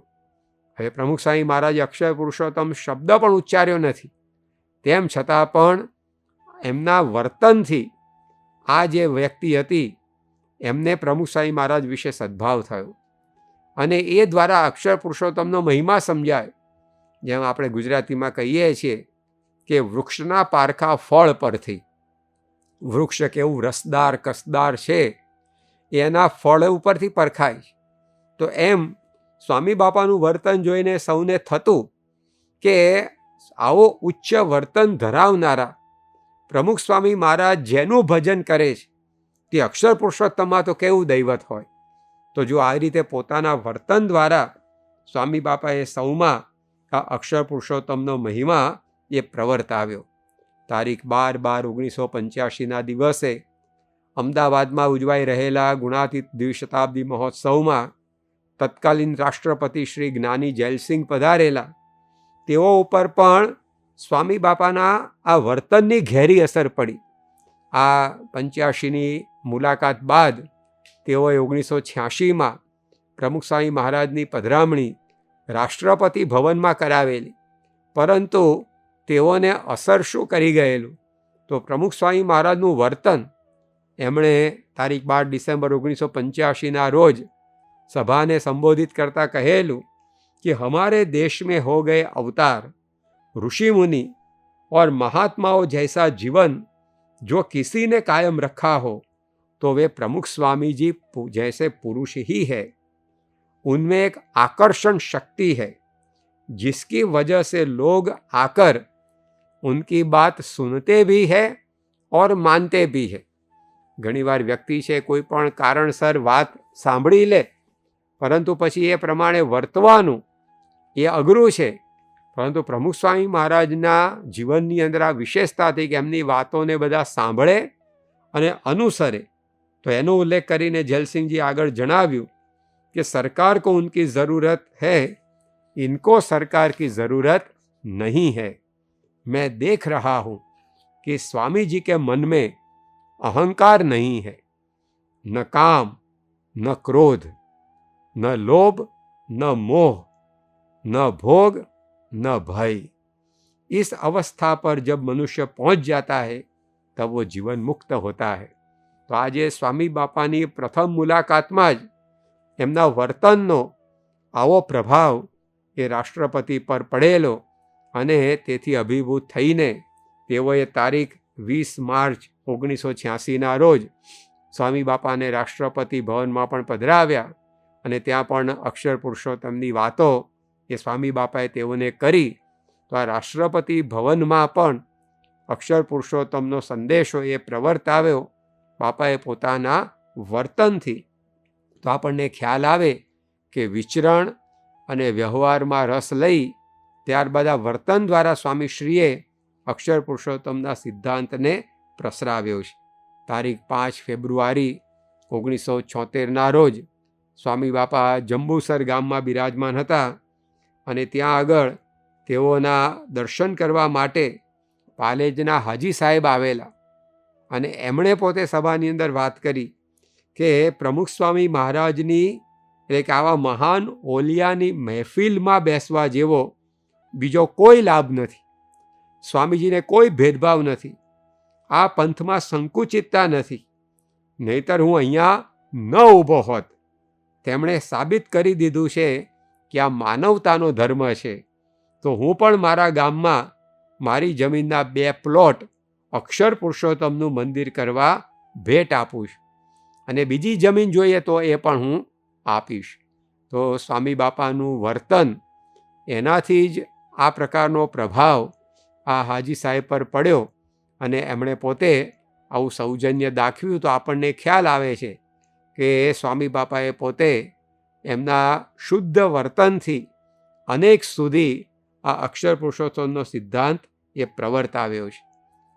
હવે પ્રમુખ સ્વામી મહારાજે અક્ષર પુરુષોત્તમ શબ્દ પણ ઉચ્ચાર્યો નથી, તેમ છતાં પણ એમના વર્તનથી આ જે વ્યક્તિ હતી એમને પ્રમુખ સ્વામી મહારાજ વિશે સદ્ભાવ થયો અને એ દ્વારા અક્ષર પુરુષોત્તમનો મહિમા સમજાયો. જેમ આપણે ગુજરાતીમાં કહીએ છીએ કે વૃક્ષના પારખા ફળ પરથી, વૃક્ષ કેવું રસદાર કસદાર છે એના ફળ ઉપરથી પરખાય. તો એમ સ્વામી બાપાનું વર્તન જોઈને સૌને થતું કે આવો ઉચ્ચ વર્તન ધરાવનારા પ્રમુખ સ્વામી મહારાજ જેનું ભજન કરે છે તે અક્ષર પુરુષોત્તમમાં તો કેવું દૈવત હોય. તો જો આ રીતે પોતાના વર્તન દ્વારા સ્વામી બાપાએ સૌમાં આ અક્ષર પુરુષોત્તમનો મહિમા એ પ્રવર્તાવ્યો. તારીખ 12/12/1985ના દિવસે અમદાવાદમાં ઉજવાઈ રહેલા ગુણાતીત દ્વિશતાબ્દી મહોત્સવમાં તત્કાલીન રાષ્ટ્રપતિ શ્રી જ્ઞાની જૈલસિંહ પધારેલા. તેઓ ઉપર પણ સ્વામી બાપાના આ વર્તનની ઘેરી અસર પડી. આ 85ની મુલાકાત બાદ તેઓએ 1986માં પ્રમુખ સ્વામી મહારાજની પધરામણી રાષ્ટ્રપતિ ભવનમાં કરાવેલી. પરંતુ તેઓને અસર શું કરી ગયેલું? તો પ્રમુખ સ્વામી મહારાજનું વર્તન એમણે તારીખ 12 ડિસેમ્બર 1985ના રોજ સભાને સંબોધિત કરતા કહેલું कि हमारे देश में हो गए अवतार ऋषि मुनि और महात्माओं जैसा जीवन जो किसी ने कायम रखा हो तो वे प्रमुख स्वामी जी जैसे पुरुष ही है. उनमें एक आकर्षण शक्ति है जिसकी वजह से लोग आकर उनकी बात सुनते भी हैं और मानते भी हैं. ઘણી વાર વ્યક્તિ છે કોઈ પણ કારણસર વાત સાંભળી લે, પરંતુ પછી એ પ્રમાણે વર્તવાનું એ અઘરું છે. પરંતુ પ્રમુખ સ્વામી મહારાજના જીવનની અંદર આ વિશેષતા હતી કે એમની વાતોને બધા સાંભળે અને અનુસરે. તો એનો ઉલ્લેખ કરીને જૈલસિંહજી આગળ જણાવ્યું कि सरकार को उनकी ज़रूरत है, इनको सरकार की ज़रूरत नहीं है. मैं देख रहा हूँ कि स्वामी जी के मन में अहंकार नहीं है, न काम, न क्रोध, न लोभ, न मोह, न भोग, न भय. इस अवस्था पर जब मनुष्य पहुँच जाता है तब वो जीवन मुक्त होता है. तो आज स्वामी बापानी प्रथम मुलाकातमां ज એમના વર્તનનો આવો પ્રભાવ એ રાષ્ટ્રપતિ પર પડેલો અને તેથી અભિભૂત થઈને તેઓએ તારીખ 20 માર્ચ 1986ના રોજ સ્વામી બાપાને રાષ્ટ્રપતિ ભવનમાં પણ પધરાવ્યા અને ત્યાં પણ અક્ષર પુરુષોત્તમની વાતો એ સ્વામી બાપાએ તેઓને કરી. તો આ રાષ્ટ્રપતિ ભવનમાં પણ અક્ષર પુરુષોત્તમનો સંદેશો એ પ્રવર્તાવ્યો બાપાએ પોતાના વર્તનથી. તો આપણને ખ્યાલ આવે કે વિચરણ અને વ્યવહારમાં રસ લઈ ત્યારબાદ આ વર્તન દ્વારા સ્વામીશ્રીએ અક્ષર પુરુષોત્તમના સિદ્ધાંતને પ્રસરાવ્યો છે. તારીખ 5 ફેબ્રુઆરી 1976ના રોજ સ્વામી બાપા જંબુસર ગામમાં બિરાજમાન હતા અને ત્યાં આગળ તેઓના દર્શન કરવા માટે પાલેજના હાજી સાહેબ આવેલા અને એમણે પોતે સભાની અંદર વાત કરી કે પ્રમુખ સ્વામી મહારાજની એટલે કે આવા મહાન ઓલિયાની મહેફિલમાં બેસવા જેવો બીજો કોઈ લાભ નથી. સ્વામીજીને કોઈ ભેદભાવ નથી, આ પંથમાં સંકુચિતતા નથી, નહીતર હું અહીંયા ન ઊભો હોત. તેમણે સાબિત કરી દીધું છે કે આ માનવતાનો ધર્મ છે. તો હું પણ મારા ગામમાં મારી જમીનના 2 પ્લોટ અક્ષર પુરુષોત્તમનું મંદિર કરવા ભેટ આપું છું અને બીજી જમીન જોઈએ તો એ પણ હું આપીશ. તો સ્વામી બાપાનું વર્તન એનાથી જ આ પ્રકારનો પ્રભાવ આ હાજી સાહેબ પર પડ્યો અને એમણે પોતે આવું સૌજન્ય દાખવ્યું. તો આપણને ખ્યાલ આવે છે કે સ્વામી બાપાએ પોતે એમના શુદ્ધ વર્તનથી અનેક સુધી આ અક્ષર પુરુષોત્તમનો સિદ્ધાંત એ પ્રવર્તાવ્યો છે.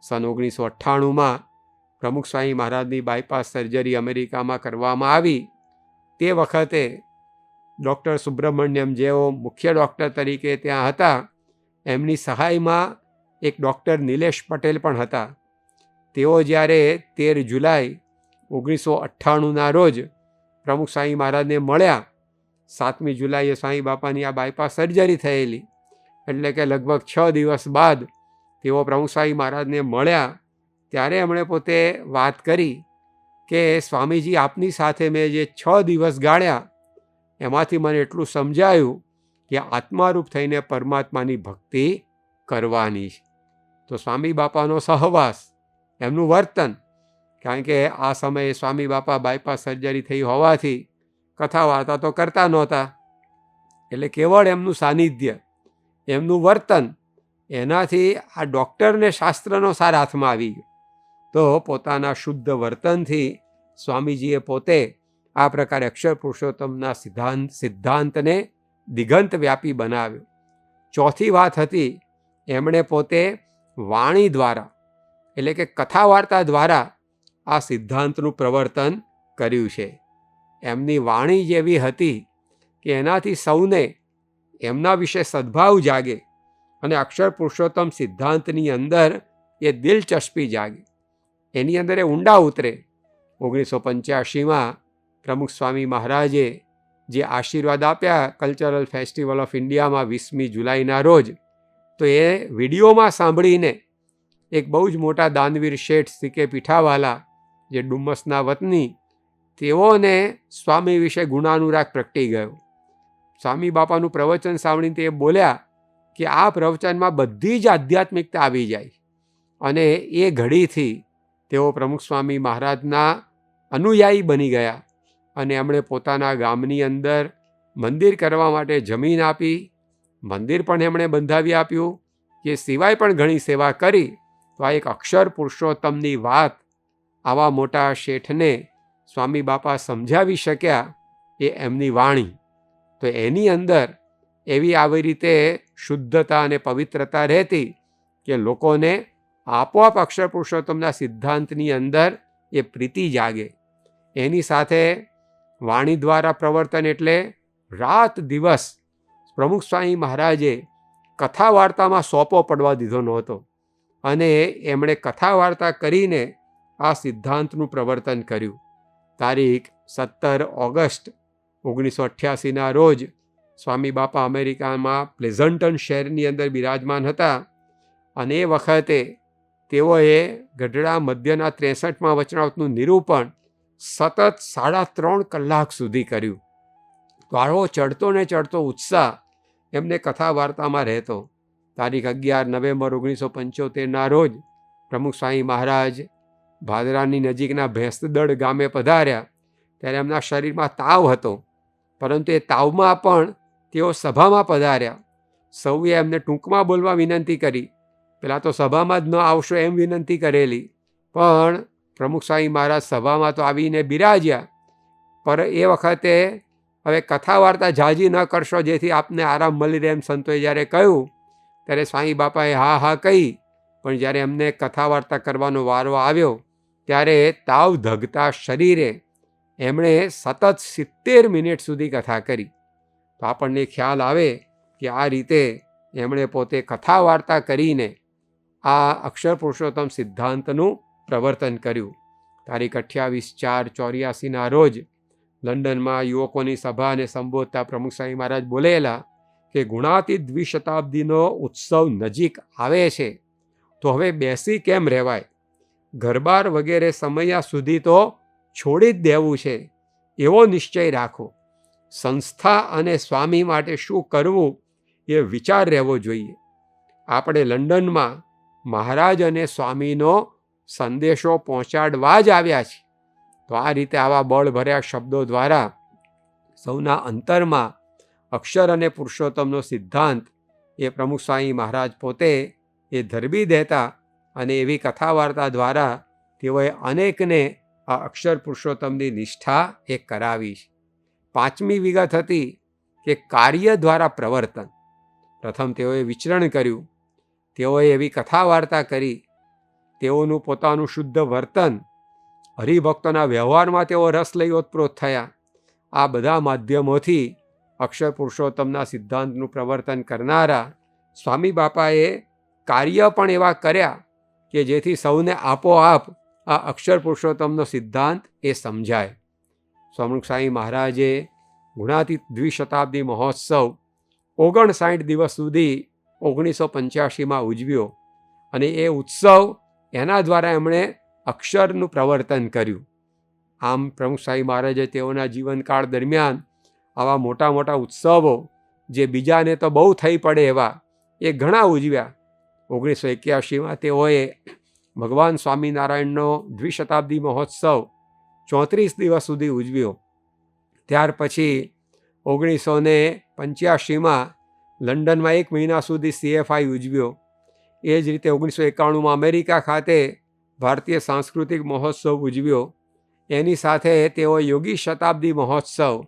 સન 1998માં પ્રમુખ સ્વામી મહારાજની બાયપાસ સર્જરી અમેરિકામાં કરવામાં આવી. તે વખતે ડૉક્ટર સુબ્રમણ્યમ જેઓ મુખ્ય ડૉક્ટર તરીકે ત્યાં હતા, એમની સહાયમાં એક ડૉક્ટર નિલેશ પટેલ પણ હતા. તેઓ જ્યારે 13 જુલાઈ 1998ના રોજ પ્રમુખ સ્વામી મહારાજને મળ્યા, 7મી જુલાઈએ સ્વામી બાપાની આ બાયપાસ સર્જરી થયેલી, એટલે કે લગભગ 6 દિવસ બાદ તેઓ પ્રમુખ સ્વામી મહારાજને મળ્યા. ત્યારે એમણે પોતે વાત કરી કે સ્વામીજી, આપની સાથે મેં જે 6 દિવસ ગાળ્યા એમાંથી મને એટલું સમજાયું કે આત્મારૂપ થઈને પરમાત્માની ભક્તિ કરવાની છે. તો સ્વામી બાપાનો સહવાસ, એમનું વર્તન, કારણ કે આ સમયે સ્વામી બાપા બાયપાસ સર્જરી થઈ હોવાથી કથા વાર્તા તો કરતા નહોતા, એટલે કેવળ એમનું સાનિધ્ય, એમનું વર્તન, એનાથી આ ડૉક્ટરને શાસ્ત્રનો સાર હાથમાં આવી ગયો. તો પોતાના શુદ્ધ વર્તનથી સ્વામીજીએ પોતે આ પ્રકારે અક્ષર પુરુષોત્તમના સિદ્ધાંતને દિગંત વ્યાપી બનાવ્યો. ચોથી વાત હતી, એમણે પોતે વાણી દ્વારા, એટલે કે કથા વાર્તા દ્વારા આ સિદ્ધાંતનું પ્રવર્તન કર્યું છે. એમની વાણી જેવી હતી કે એનાથી સૌને એમના વિશે સદ્ભાવ જાગે અને અક્ષર પુરુષોત્તમ સિદ્ધાંતની અંદર એ દિલચસ્પી જાગે, એની અંદર એ ઊંડા ઉતરે. 1985માં પ્રમુખ સ્વામી મહારાજે જે આશીર્વાદ આપ્યા કલ્ચરલ ફેસ્ટિવલ ઓફ ઇન્ડિયામાં 20મી જુલાઈના રોજ, તો એ વિડીયોમાં સાંભળીને એક બહુ જ મોટા દાનવીર શેઠ સી.કે. પીઠાવાલા, જે ડુમ્મસના વતની, તેઓને સ્વામી વિશે ગુણાનુરાગ પ્રગટી ગયો. સ્વામી બાપાનું પ્રવચન સાંભળીને તે બોલ્યા કે આ પ્રવચનમાં બધી જ આધ્યાત્મિકતા આવી જાય. અને એ ઘડીથી તેઓ પ્રમુખ સ્વામી મહારાજના અનુયાયી બની ગયા અને એમણે પોતાના ગામની અંદર મંદિર કરવા માટે જમીન આપી, મંદિર પણ એમણે બંધાવી આપ્યું. એ સિવાય પણ ઘણી સેવા કરી. તો આ એક અક્ષર પુરુષોત્તમની વાત આવા મોટા શેઠને સ્વામી બાપા સમજાવી શક્યા, એ એમની વાણી. તો એની અંદર એવી આવી રીતે શુદ્ધતા અને પવિત્રતા રહેતી કે લોકોને આપોઆપ અક્ષર પુરુષોત્તમના સિદ્ધાંતની અંદર એ પ્રીતિ જાગે. એની સાથે વાણી દ્વારા પ્રવર્તન, એટલે રાત દિવસ પ્રમુખ સ્વામી મહારાજે કથા વાર્તામાં સોંપો પડવા દીધો નહોતો અને એમણે કથા વાર્તા કરીને આ સિદ્ધાંતનું પ્રવર્તન કર્યું. તારીખ 17 ઓગસ્ટ 1988ના રોજ સ્વામી બાપા અમેરિકામાં પ્લેઝન્ટન શહેરની અંદર બિરાજમાન હતા અને એ વખતે તેઓએ ગઢડા મધ્યના 63માં વચનામૃતનું નિરૂપણ સતત 3.5 કલાક સુધી કર્યું. તો આવો ચડતો ને ચડતો ઉત્સાહ એમને કથા વાર્તામાં રહેતો. તારીખ 11 નવેમ્બર 1975ના રોજ પ્રમુખ સ્વામી મહારાજ ભાદરાની નજીકના ભેંસદડ ગામે પધાર્યા. ત્યારે એમના શરીરમાં તાવ હતો, પરંતુ એ તાવમાં પણ તેઓ સભામાં પધાર્યા. સૌએ એમને ટૂંકમાં બોલવા વિનંતી કરી. પહેલાં તો સભામાં જ ન આવશો એમ વિનંતી કરેલી, પણ પ્રમુખ સ્વામી મહારાજ સભામાં તો આવીને બિરાજ્યા. પર એ વખતે હવે કથા વાર્તા ઝાઝી ન કરશો જેથી આપને આરામ મળી રહે એમ સંતોએ જ્યારે કહ્યું, ત્યારે સ્વામી બાપાએ હા હા કહી. પણ જ્યારે એમને કથા વાર્તા કરવાનો વારો આવ્યો ત્યારે તાવ ધગતા શરીરે એમણે સતત 70 મિનિટ સુધી કથા કરી. તો આપણને ખ્યાલ આવે કે આ રીતે એમણે પોતે કથા વાર્તા કરીને આ અક્ષર પુરુષોત્તમ સિદ્ધાંતનું પ્રવર્તન કર્યું. તારીખ 28/4/84ના રોજ લંડનમાં યુવકોની સભાને સંબોધતા પ્રમુખ સ્વામી મહારાજ બોલેલા કે ગુણાતીત દ્વિશતાબ્દીનો ઉત્સવ નજીક આવે છે, તો હવે બેસી કેમ રહેવાય? ઘરબાર વગેરે સમયા સુધી તો છોડી જ દેવું છે, એવો નિશ્ચય રાખો. સંસ્થા અને સ્વામી માટે શું કરવું એ વિચાર રહેવો જોઈએ. આપણે લંડનમાં મહારાજ અને સ્વામીનો સંદેશો પહોંચાડવા જ આવ્યા છીએ. તો આ રીતે આવા બળભર્યા શબ્દો દ્વારા સૌના અંતરમાં અક્ષર અને પુરુષોત્તમનો સિદ્ધાંત એ પ્રમુખ સ્વામી મહારાજ પોતે એ ધરબી દેતા અને એવી કથા વાર્તા દ્વારા તેઓએ અનેકને આ અક્ષર પુરુષોત્તમની નિષ્ઠા એ કરાવી. 5મી વિગત હતી કે કાર્ય દ્વારા પ્રવર્તન. પ્રથમ તેઓએ વિચરણ કર્યું, તેઓએ એવી કથા વાર્તા કરી, તેઓનું પોતાનું શુદ્ધ વર્તન, હરિભક્તોના વ્યવહારમાં તેઓ રસ લઈ ઓતપ્રોત થયા. આ બધા માધ્યમોથી અક્ષર પુરુષોત્તમના સિદ્ધાંતનું પ્રવર્તન કરનારા સ્વામી બાપાએ કાર્ય પણ એવા કર્યા કે જેથી સૌને આપોઆપ આ અક્ષર પુરુષોત્તમનો સિદ્ધાંત એ સમજાય. સ્વામી સ્વામી મહારાજે ગુણાતીત દ્વિશતાબ્દી મહોત્સવ 59 દિવસ સુધી 1985માં ઉજવ્યો. અને એ ઉત્સવ એના દ્વારા એમણે અક્ષરનું પ્રવર્તન કર્યું. આમ પ્રમુખ સ્વામી મહારાજે તેઓના જીવનકાળ દરમિયાન આવા મોટા મોટા ઉત્સવો જે બીજાને તો બહુ થઈ પડે એવા એ ઘણા ઉજવ્યા. 1981માં તેઓએ ભગવાન સ્વામિનારાયણનો દ્વિશતાબ્દી મહોત્સવ 34 દિવસ સુધી ઉજવ્યો. ત્યાર પછી 1985માં લંડનમાં 1 મહિના સુધી CFI ઉજવ્યો. એ જ રીતે 1991માં અમેરિકા ખાતે ભારતીય સાંસ્કૃતિક મહોત્સવ ઉજવ્યો. એની સાથે તેઓ યોગી શતાબ્દી મહોત્સવ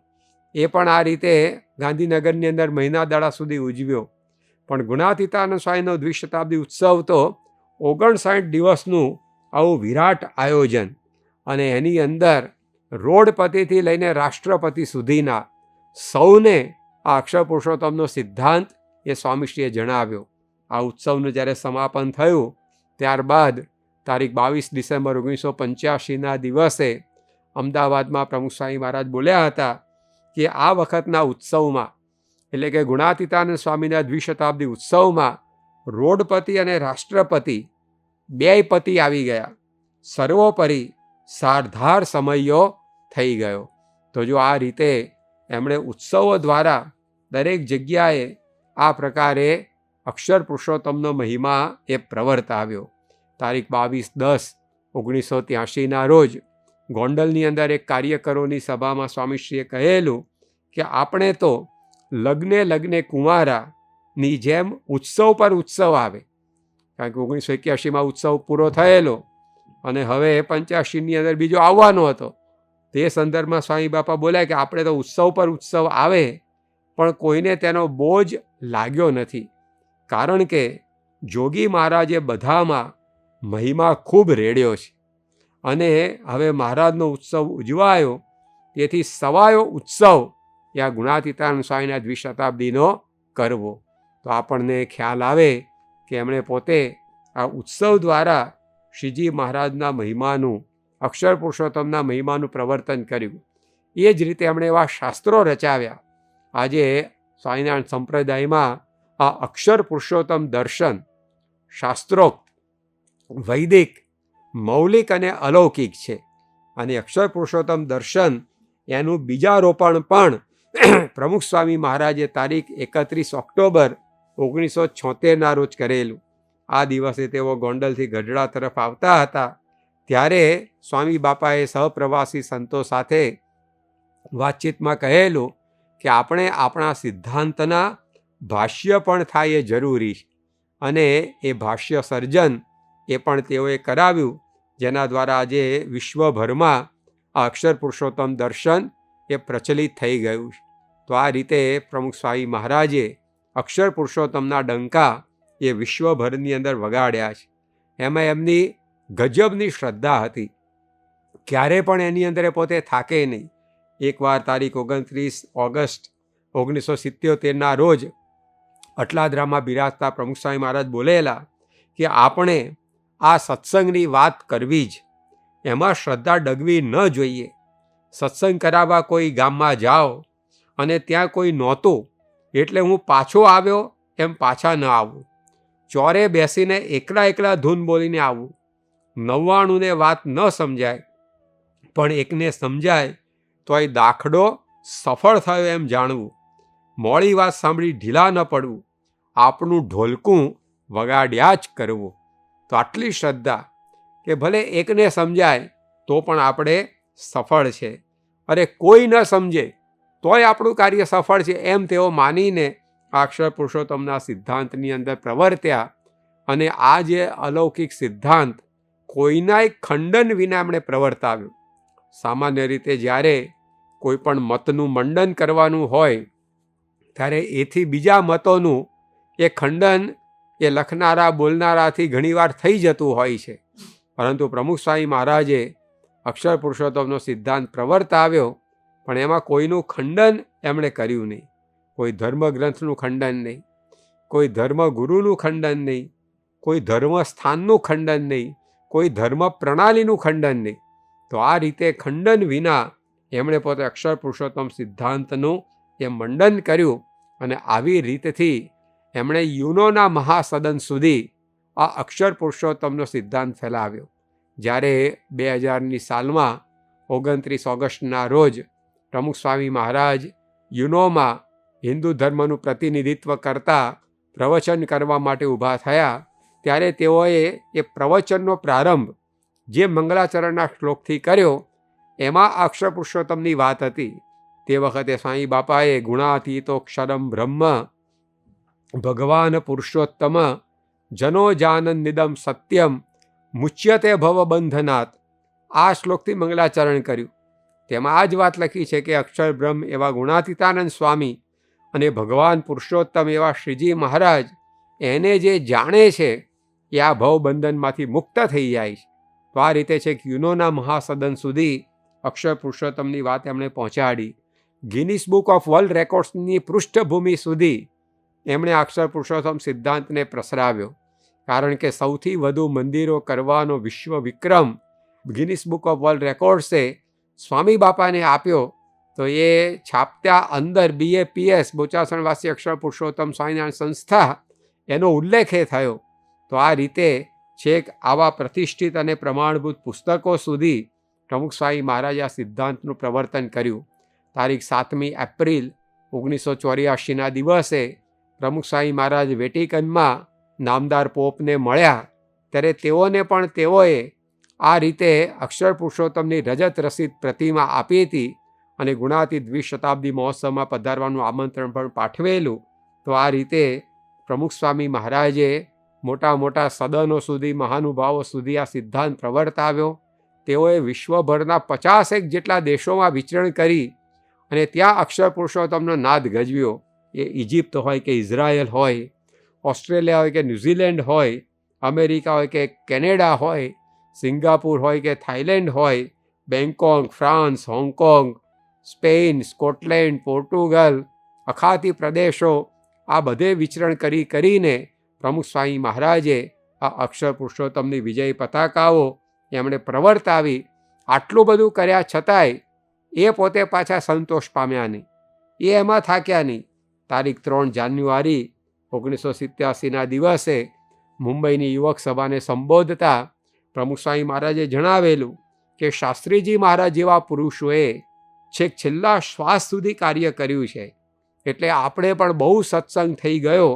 એ પણ આ રીતે ગાંધીનગરની અંદર મહિના દાડા સુધી ઉજવ્યો. પણ ગુણાતીતાનંદ સ્વામીનો દ્વિશતાબ્દી ઉત્સવ તો 59 દિવસનું આવું વિરાટ આયોજન, અને એની અંદર રોડપતિથી લઈને રાષ્ટ્રપતિ સુધીના સૌને આ અક્ષર પુરુષોત્તમનો સિદ્ધાંત એ સ્વામીશ્રીએ જણાવ્યો. આ ઉત્સવનું જ્યારે સમાપન થયું ત્યારબાદ તારીખ 22 ડિસેમ્બર 1985ના દિવસે અમદાવાદમાં પ્રમુખ સ્વામી મહારાજ બોલ્યા હતા કે આ વખતના ઉત્સવમાં, એટલે કે ગુણાતીતાનંદ સ્વામીના દ્વિશતાબ્દી ઉત્સવમાં રોડપતિ અને રાષ્ટ્રપતિ બેય પતિ આવી ગયા. સર્વોપરી સારધાર સમયો થઈ ગયો. તો જો આ રીતે એમણે ઉત્સવો દ્વારા દરેક જગ્યાએ આ પ્રકારે અક્ષર પુરુષોત્તમનો મહિમા એ પ્રવર્તાવ્યો. તારીખ 22/10/1983ના રોજ ગોંડલની અંદર એક કાર્યકરોની સભામાં સ્વામીશ્રીએ કહેલું કે આપણે તો લગ્ને કુંવારાની જેમ ઉત્સવ પર ઉત્સવ આવે. કારણ કે 1981માં ઉત્સવ પૂરો થયેલો અને હવે 85ની અંદર બીજો આવવાનો હતો. તે સંદર્ભમાં સ્વામી બાપા બોલ્યા કે આપણે તો ઉત્સવ પર ઉત્સવ આવે પણ કોઈને તેનો બોજ લાગ્યો નથી. કારણ કે જોગી મહારાજે બધામાં મહિમા ખૂબ રેડ્યો છે. અને હવે મહારાજનો ઉત્સવ ઉજવાયો, તેથી સવાયો ઉત્સવ એ આ ગુણાતીતાનંદ સ્વામીના દ્વિશતાબ્દીનો કરવો. તો આપણને ખ્યાલ આવે કે એમણે પોતે આ ઉત્સવ દ્વારા શ્રીજી મહારાજના મહિમાનું, અક્ષર પુરુષોત્તમના મહિમાનું પ્રવર્તન કર્યું. એ જ રીતે એમણે એવા શાસ્ત્રો રચાવ્યા. આજે સ્વામિનારાયણ સંપ્રદાયમાં આ અક્ષર પુરુષોત્તમ દર્શન શાસ્ત્રોક્ત, વૈદિક, મૌલિક અને અલૌકિક છે. અને અક્ષર પુરુષોત્તમ દર્શન એનું બીજારોપણ પણ પ્રમુખ સ્વામી મહારાજે તારીખ 31 ઓક્ટોબર 1976ના રોજ કરેલું. આ દિવસે તેઓ ગોંડલથી ગઢડા તરફ આવતા હતા ત્યારે સ્વામી બાપાએ સહપ્રવાસી સંતો સાથે વાતચીતમાં કહેલું કે આપણે આપણા સિદ્ધાંતના ભાષ્ય પણ થાય એ જરૂરી છે. અને એ ભાષ્ય સર્જન એ પણ તેઓએ કરાવ્યું, જેના દ્વારા આજે વિશ્વભરમાં આ અક્ષર પુરુષોત્તમ દર્શન એ પ્રચલિત થઈ ગયું છે. તો આ રીતે પ્રમુખ સ્વામી મહારાજે અક્ષર પુરુષોત્તમના ડંકા એ વિશ્વભરની અંદર વગાડ્યા છે. એમાં એમની ગજબની શ્રદ્ધા હતી. ક્યારે પણ એની અંદર પોતે થાકે નહીં. એકવાર તારીખ 29 ઓગસ્ટ 1977ના રોજ અટલાદરામાં બિરાજતા પ્રમુખ સ્વામી મહારાજ બોલેલા કે આપણે આ સત્સંગની વાત કરવી જ, એમાં શ્રદ્ધા ડગવી ન જોઈએ. સત્સંગ કરાવવા કોઈ ગામમાં જાઓ અને ત્યાં કોઈ નહોતું એટલે હું પાછો આવ્યો એમ પાછા ન આવું. ચોરે બેસીને એકલા ધૂન બોલીને આવું. 99ને વાત ન સમજાય પણ એકને સમજાય તો એ દાખલો સફળ થયો એમ જાણવું. મોડી વાત સાંભળી ઢીલા ન પડવું. આપણું ઢોલકું વગાડ્યા જ કરવું. તો આટલી શ્રદ્ધા કે ભલે એકને સમજાય તો પણ આપણે સફળ છે, અરે કોઈ ન સમજે તોય આપણું કાર્ય સફળ છે એમ તેઓ માનીને અક્ષર પુરુષોત્તમના સિદ્ધાંતની અંદર પ્રવર્ત્યા. અને આ જે અલૌકિક સિદ્ધાંત કોઈના ખંડન વિના એમણે પ્રવર્તાવ્યો. સામાન્ય રીતે જ્યારે કોઈ પણ મતનું મંડન કરવાનું હોય ત્યારે એથી બીજા મતોનું એ ખંડન એ લખનારા બોલનારાથી ઘણીવાર થઈ જતું હોય છે. પરંતુ પ્રમુખ સ્વામી મહારાજે અક્ષર પુરુષોત્તમનો સિદ્ધાંત પ્રવર્તાવ્યો પણ એમાં કોઈનું ખંડન એમણે કર્યું નહીં. કોઈ ધર્મગ્રંથનું ખંડન નહીં, કોઈ ધર્મગુરુનું ખંડન નહીં, કોઈ ધર્મસ્થાનનું ખંડન નહીં, કોઈ ધર્મ પ્રણાલીનું ખંડન નહીં. તો આ રીતે ખંડન વિના એમણે પોતે અક્ષર પુરુષોત્તમ સિદ્ધાંતનું એ મંડન કર્યું અને આવી રીતથી એમણે યુનોના મહાસદન સુધી આ અક્ષર પુરુષોત્તમનો સિદ્ધાંત ફેલાવ્યો. જ્યારે 2000ની સાલમાં 29 ઓગસ્ટના રોજ પ્રમુખ સ્વામી મહારાજ યુનોમાં હિન્દુ ધર્મનું પ્રતિનિધિત્વ કરતા પ્રવચન કરવા માટે ઊભા થયા, ત્યારે તેઓએ એ પ્રવચનનો પ્રારંભ જે મંગલાચરણના શ્લોકથી કર્યો, એમાં અક્ષર પુરુષોત્તમની વાત હતી. તે વખતે સ્વામી બાપાએ ગુણાતીતોક્ષરમ બ્રહ્મ ભગવાન પુરુષોત્તમ જનો જાનન્નિદમ સત્યમ મુચ્યતે ભવબંધનાત આ શ્લોકથી મંગલાચરણ કર્યું. તેમાં આ જ વાત લખી છે કે અક્ષર બ્રહ્મ એવા ગુણાતીતાનંદ સ્વામી અને ભગવાન પુરુષોત્તમ એવા શ્રીજી મહારાજ એને જે જાણે છે એ આ ભવબંધનમાંથી મુક્ત થઈ જાય છે. તો આ રીતે છે કે યુનોના મહાસદન સુધી અક્ષર પુરુષોત્તમની વાત એમણે પહોંચાડી. ગિનિસ બુક ઓફ વર્લ્ડ રેકોર્ડ્સની પૃષ્ઠભૂમિ સુધી એમણે અક્ષર પુરુષોત્તમ સિદ્ધાંતને પ્રસરાવ્યો. કારણ કે સૌથી વધુ મંદિરો કરવાનો વિશ્વ વિક્રમ ગિનિસ બુક ઓફ વર્લ્ડ રેકોર્ડ્સે સ્વામી બાપાને આપ્યો. તો એ છાપતા અંદર BAPS બોચાસણવાસી અક્ષર પુરુષોત્તમ સ્વામિનારાયણ સંસ્થા એનો ઉલ્લેખ થયો. તો આ રીતે છેક આવા પ્રતિષ્ઠિત અને પ્રમાણભૂત પુસ્તકો સુધી પ્રમુખ સ્વામી મહારાજે આ સિદ્ધાંતનું પ્રવર્તન કર્યું. તારીખ 7મી એપ્રિલ 1984ના દિવસે પ્રમુખ સ્વામી મહારાજ વેટિકનમાં નામદાર પોપને મળ્યા, ત્યારે તેઓને પણ તેઓએ આ રીતે અક્ષર પુરુષોત્તમની રજત રસીદ પ્રતિમા આપી હતી અને ગુણાતીત દ્વિશતાબ્દી મહોત્સવમાં પધારવાનું આમંત્રણ પણ પાઠવેલું. તો આ રીતે પ્રમુખ સ્વામી મહારાજે મોટા મોટા સદનો સુધી, મહાનુભાવો સુધી આ સિદ્ધાંત પ્રવર્તાવ્યો. તેઓએ વિશ્વભરના 50 જેટલા દેશોમાં વિચરણ કરી અને ત્યાં અક્ષર પુરુષોત્તમનો નાદ ગજવ્યો. એ ઇજિપ્ત હોય કે ઇઝરાયલ હોય, ઓસ્ટ્રેલિયા હોય કે ન્યૂઝીલેન્ડ હોય, અમેરિકા હોય કે કેનેડા હોય, સિંગાપુર હોય કે થાઈલેન્ડ હોય, Bangkok, France, Hong Kong, Spain, Scotland, Portugal, અખાતી પ્રદેશો, આ બધે વિચરણ કરીને પ્રમુખ સ્વામી મહારાજે આ અક્ષર પુરુષોત્તમની વિજય પતાકાઓ એમણે પ્રવર્તાવી. આટલું બધું કર્યા છતાંય એ પોતે પાછા સંતોષ પામ્યા નહીં, એ એમાં થાક્યા નહીં. તારીખ 3 જાન્યુઆરી 1987ના દિવસે મુંબઈની યુવક સભાને સંબોધતા પ્રમુખ સ્વામી મહારાજે જણાવેલું કે શાસ્ત્રીજી મહારાજ જેવા પુરુષોએ છેક છેલ્લા શ્વાસ સુધી કાર્ય કર્યું છે. એટલે આપણે પણ બહુ સત્સંગ થઈ ગયો,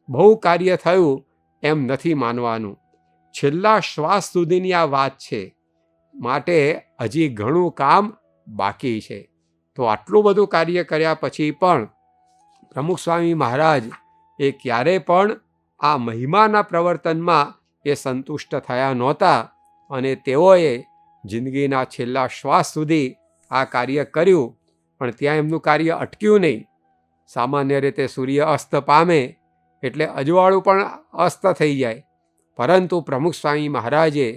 બહુ કાર્ય થયું એમ નથી માનવાનું. છેલ્લા શ્વાસ સુધીની આ વાત છે, માટે હજી ઘણું કામ બાકી છે. તો આટલું બધું કાર્ય કર્યા પછી પણ પ્રમુખ સ્વામી મહારાજ એ ક્યારે પણ આ મહિમાના પ્રવર્તનમાં એ સંતુષ્ટ થયા નહોતા અને તેઓએ જિંદગીના છેલ્લા શ્વાસ સુધી આ કાર્ય કર્યું. પણ ત્યાં એમનું કાર્ય અટક્યું નહીં. સામાન્ય રીતે સૂર્ય અસ્ત પામે એટલે અજવાળું પણ અસ્ત થઈ જાય, પરંતુ પ્રમુખ સ્વામી મહારાજે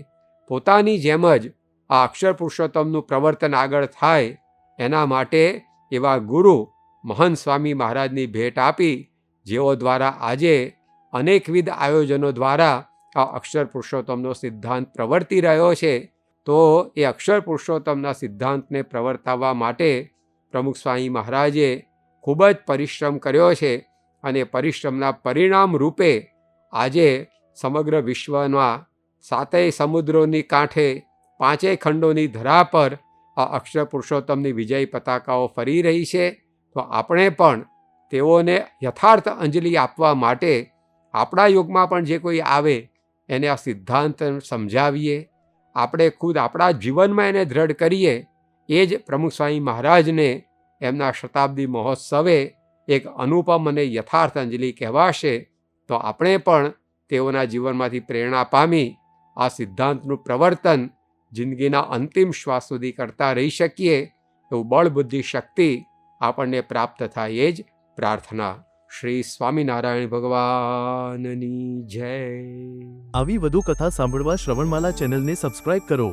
પોતાની જેમ જ આ અક્ષર પુરુષોત્તમનું પ્રવર્તન આગળ થાય એના માટે એવા ગુરુ મહંત સ્વામી મહારાજની ભેટ આપી, જેઓ દ્વારા આજે અનેકવિધ આયોજનો દ્વારા આ અક્ષર પુરુષોત્તમનો સિદ્ધાંત પ્રવર્તી રહ્યો છે. તો એ અક્ષર પુરુષોત્તમના સિદ્ધાંતને પ્રવર્તાવવા માટે પ્રમુખ સ્વામી મહારાજે ખૂબ જ પરિશ્રમ કર્યો છે અને પરિશ્રમના પરિણામ રૂપે આજે સમગ્ર વિશ્વના 7 સમુદ્રોની કાંઠે 5 ખંડોની ધરા પર આ અક્ષર પુરુષોત્તમની વિજય પતાકાઓ ફરી રહી છે. તો આપણે પણ તેઓને યથાર્થ અંજલિ આપવા માટે આપણા યુગમાં પણ જે કોઈ આવે એને આ સિદ્ધાંત સમજાવીએ, આપણે ખુદ આપણા જીવનમાં એને દ્રઢ કરીએ. એ જ પ્રમુખ સ્વામી મહારાજને એમના શતાબ્દી મહોત્સવે એક અનુપમ અને યથાર્થ અંજલિ કહેવાશે. તો આપણે પણ તેઓના જીવનમાંથી પ્રેરણા પામી આ સિદ્ધાંતનું પ્રવર્તન જિંદગીના અંતિમ શ્વાસ સુધી કરતા રહી શકીએ, એવું બળ બુદ્ધિ શક્તિ આપણને પ્રાપ્ત થાય એ જ પ્રાર્થના. શ્રી સ્વામિનારાયણ ભગવાનની જય.
આવી વધુ કથા સાંભળવા શ્રવણમાલા ચેનલને સબસ્ક્રાઇબ કરો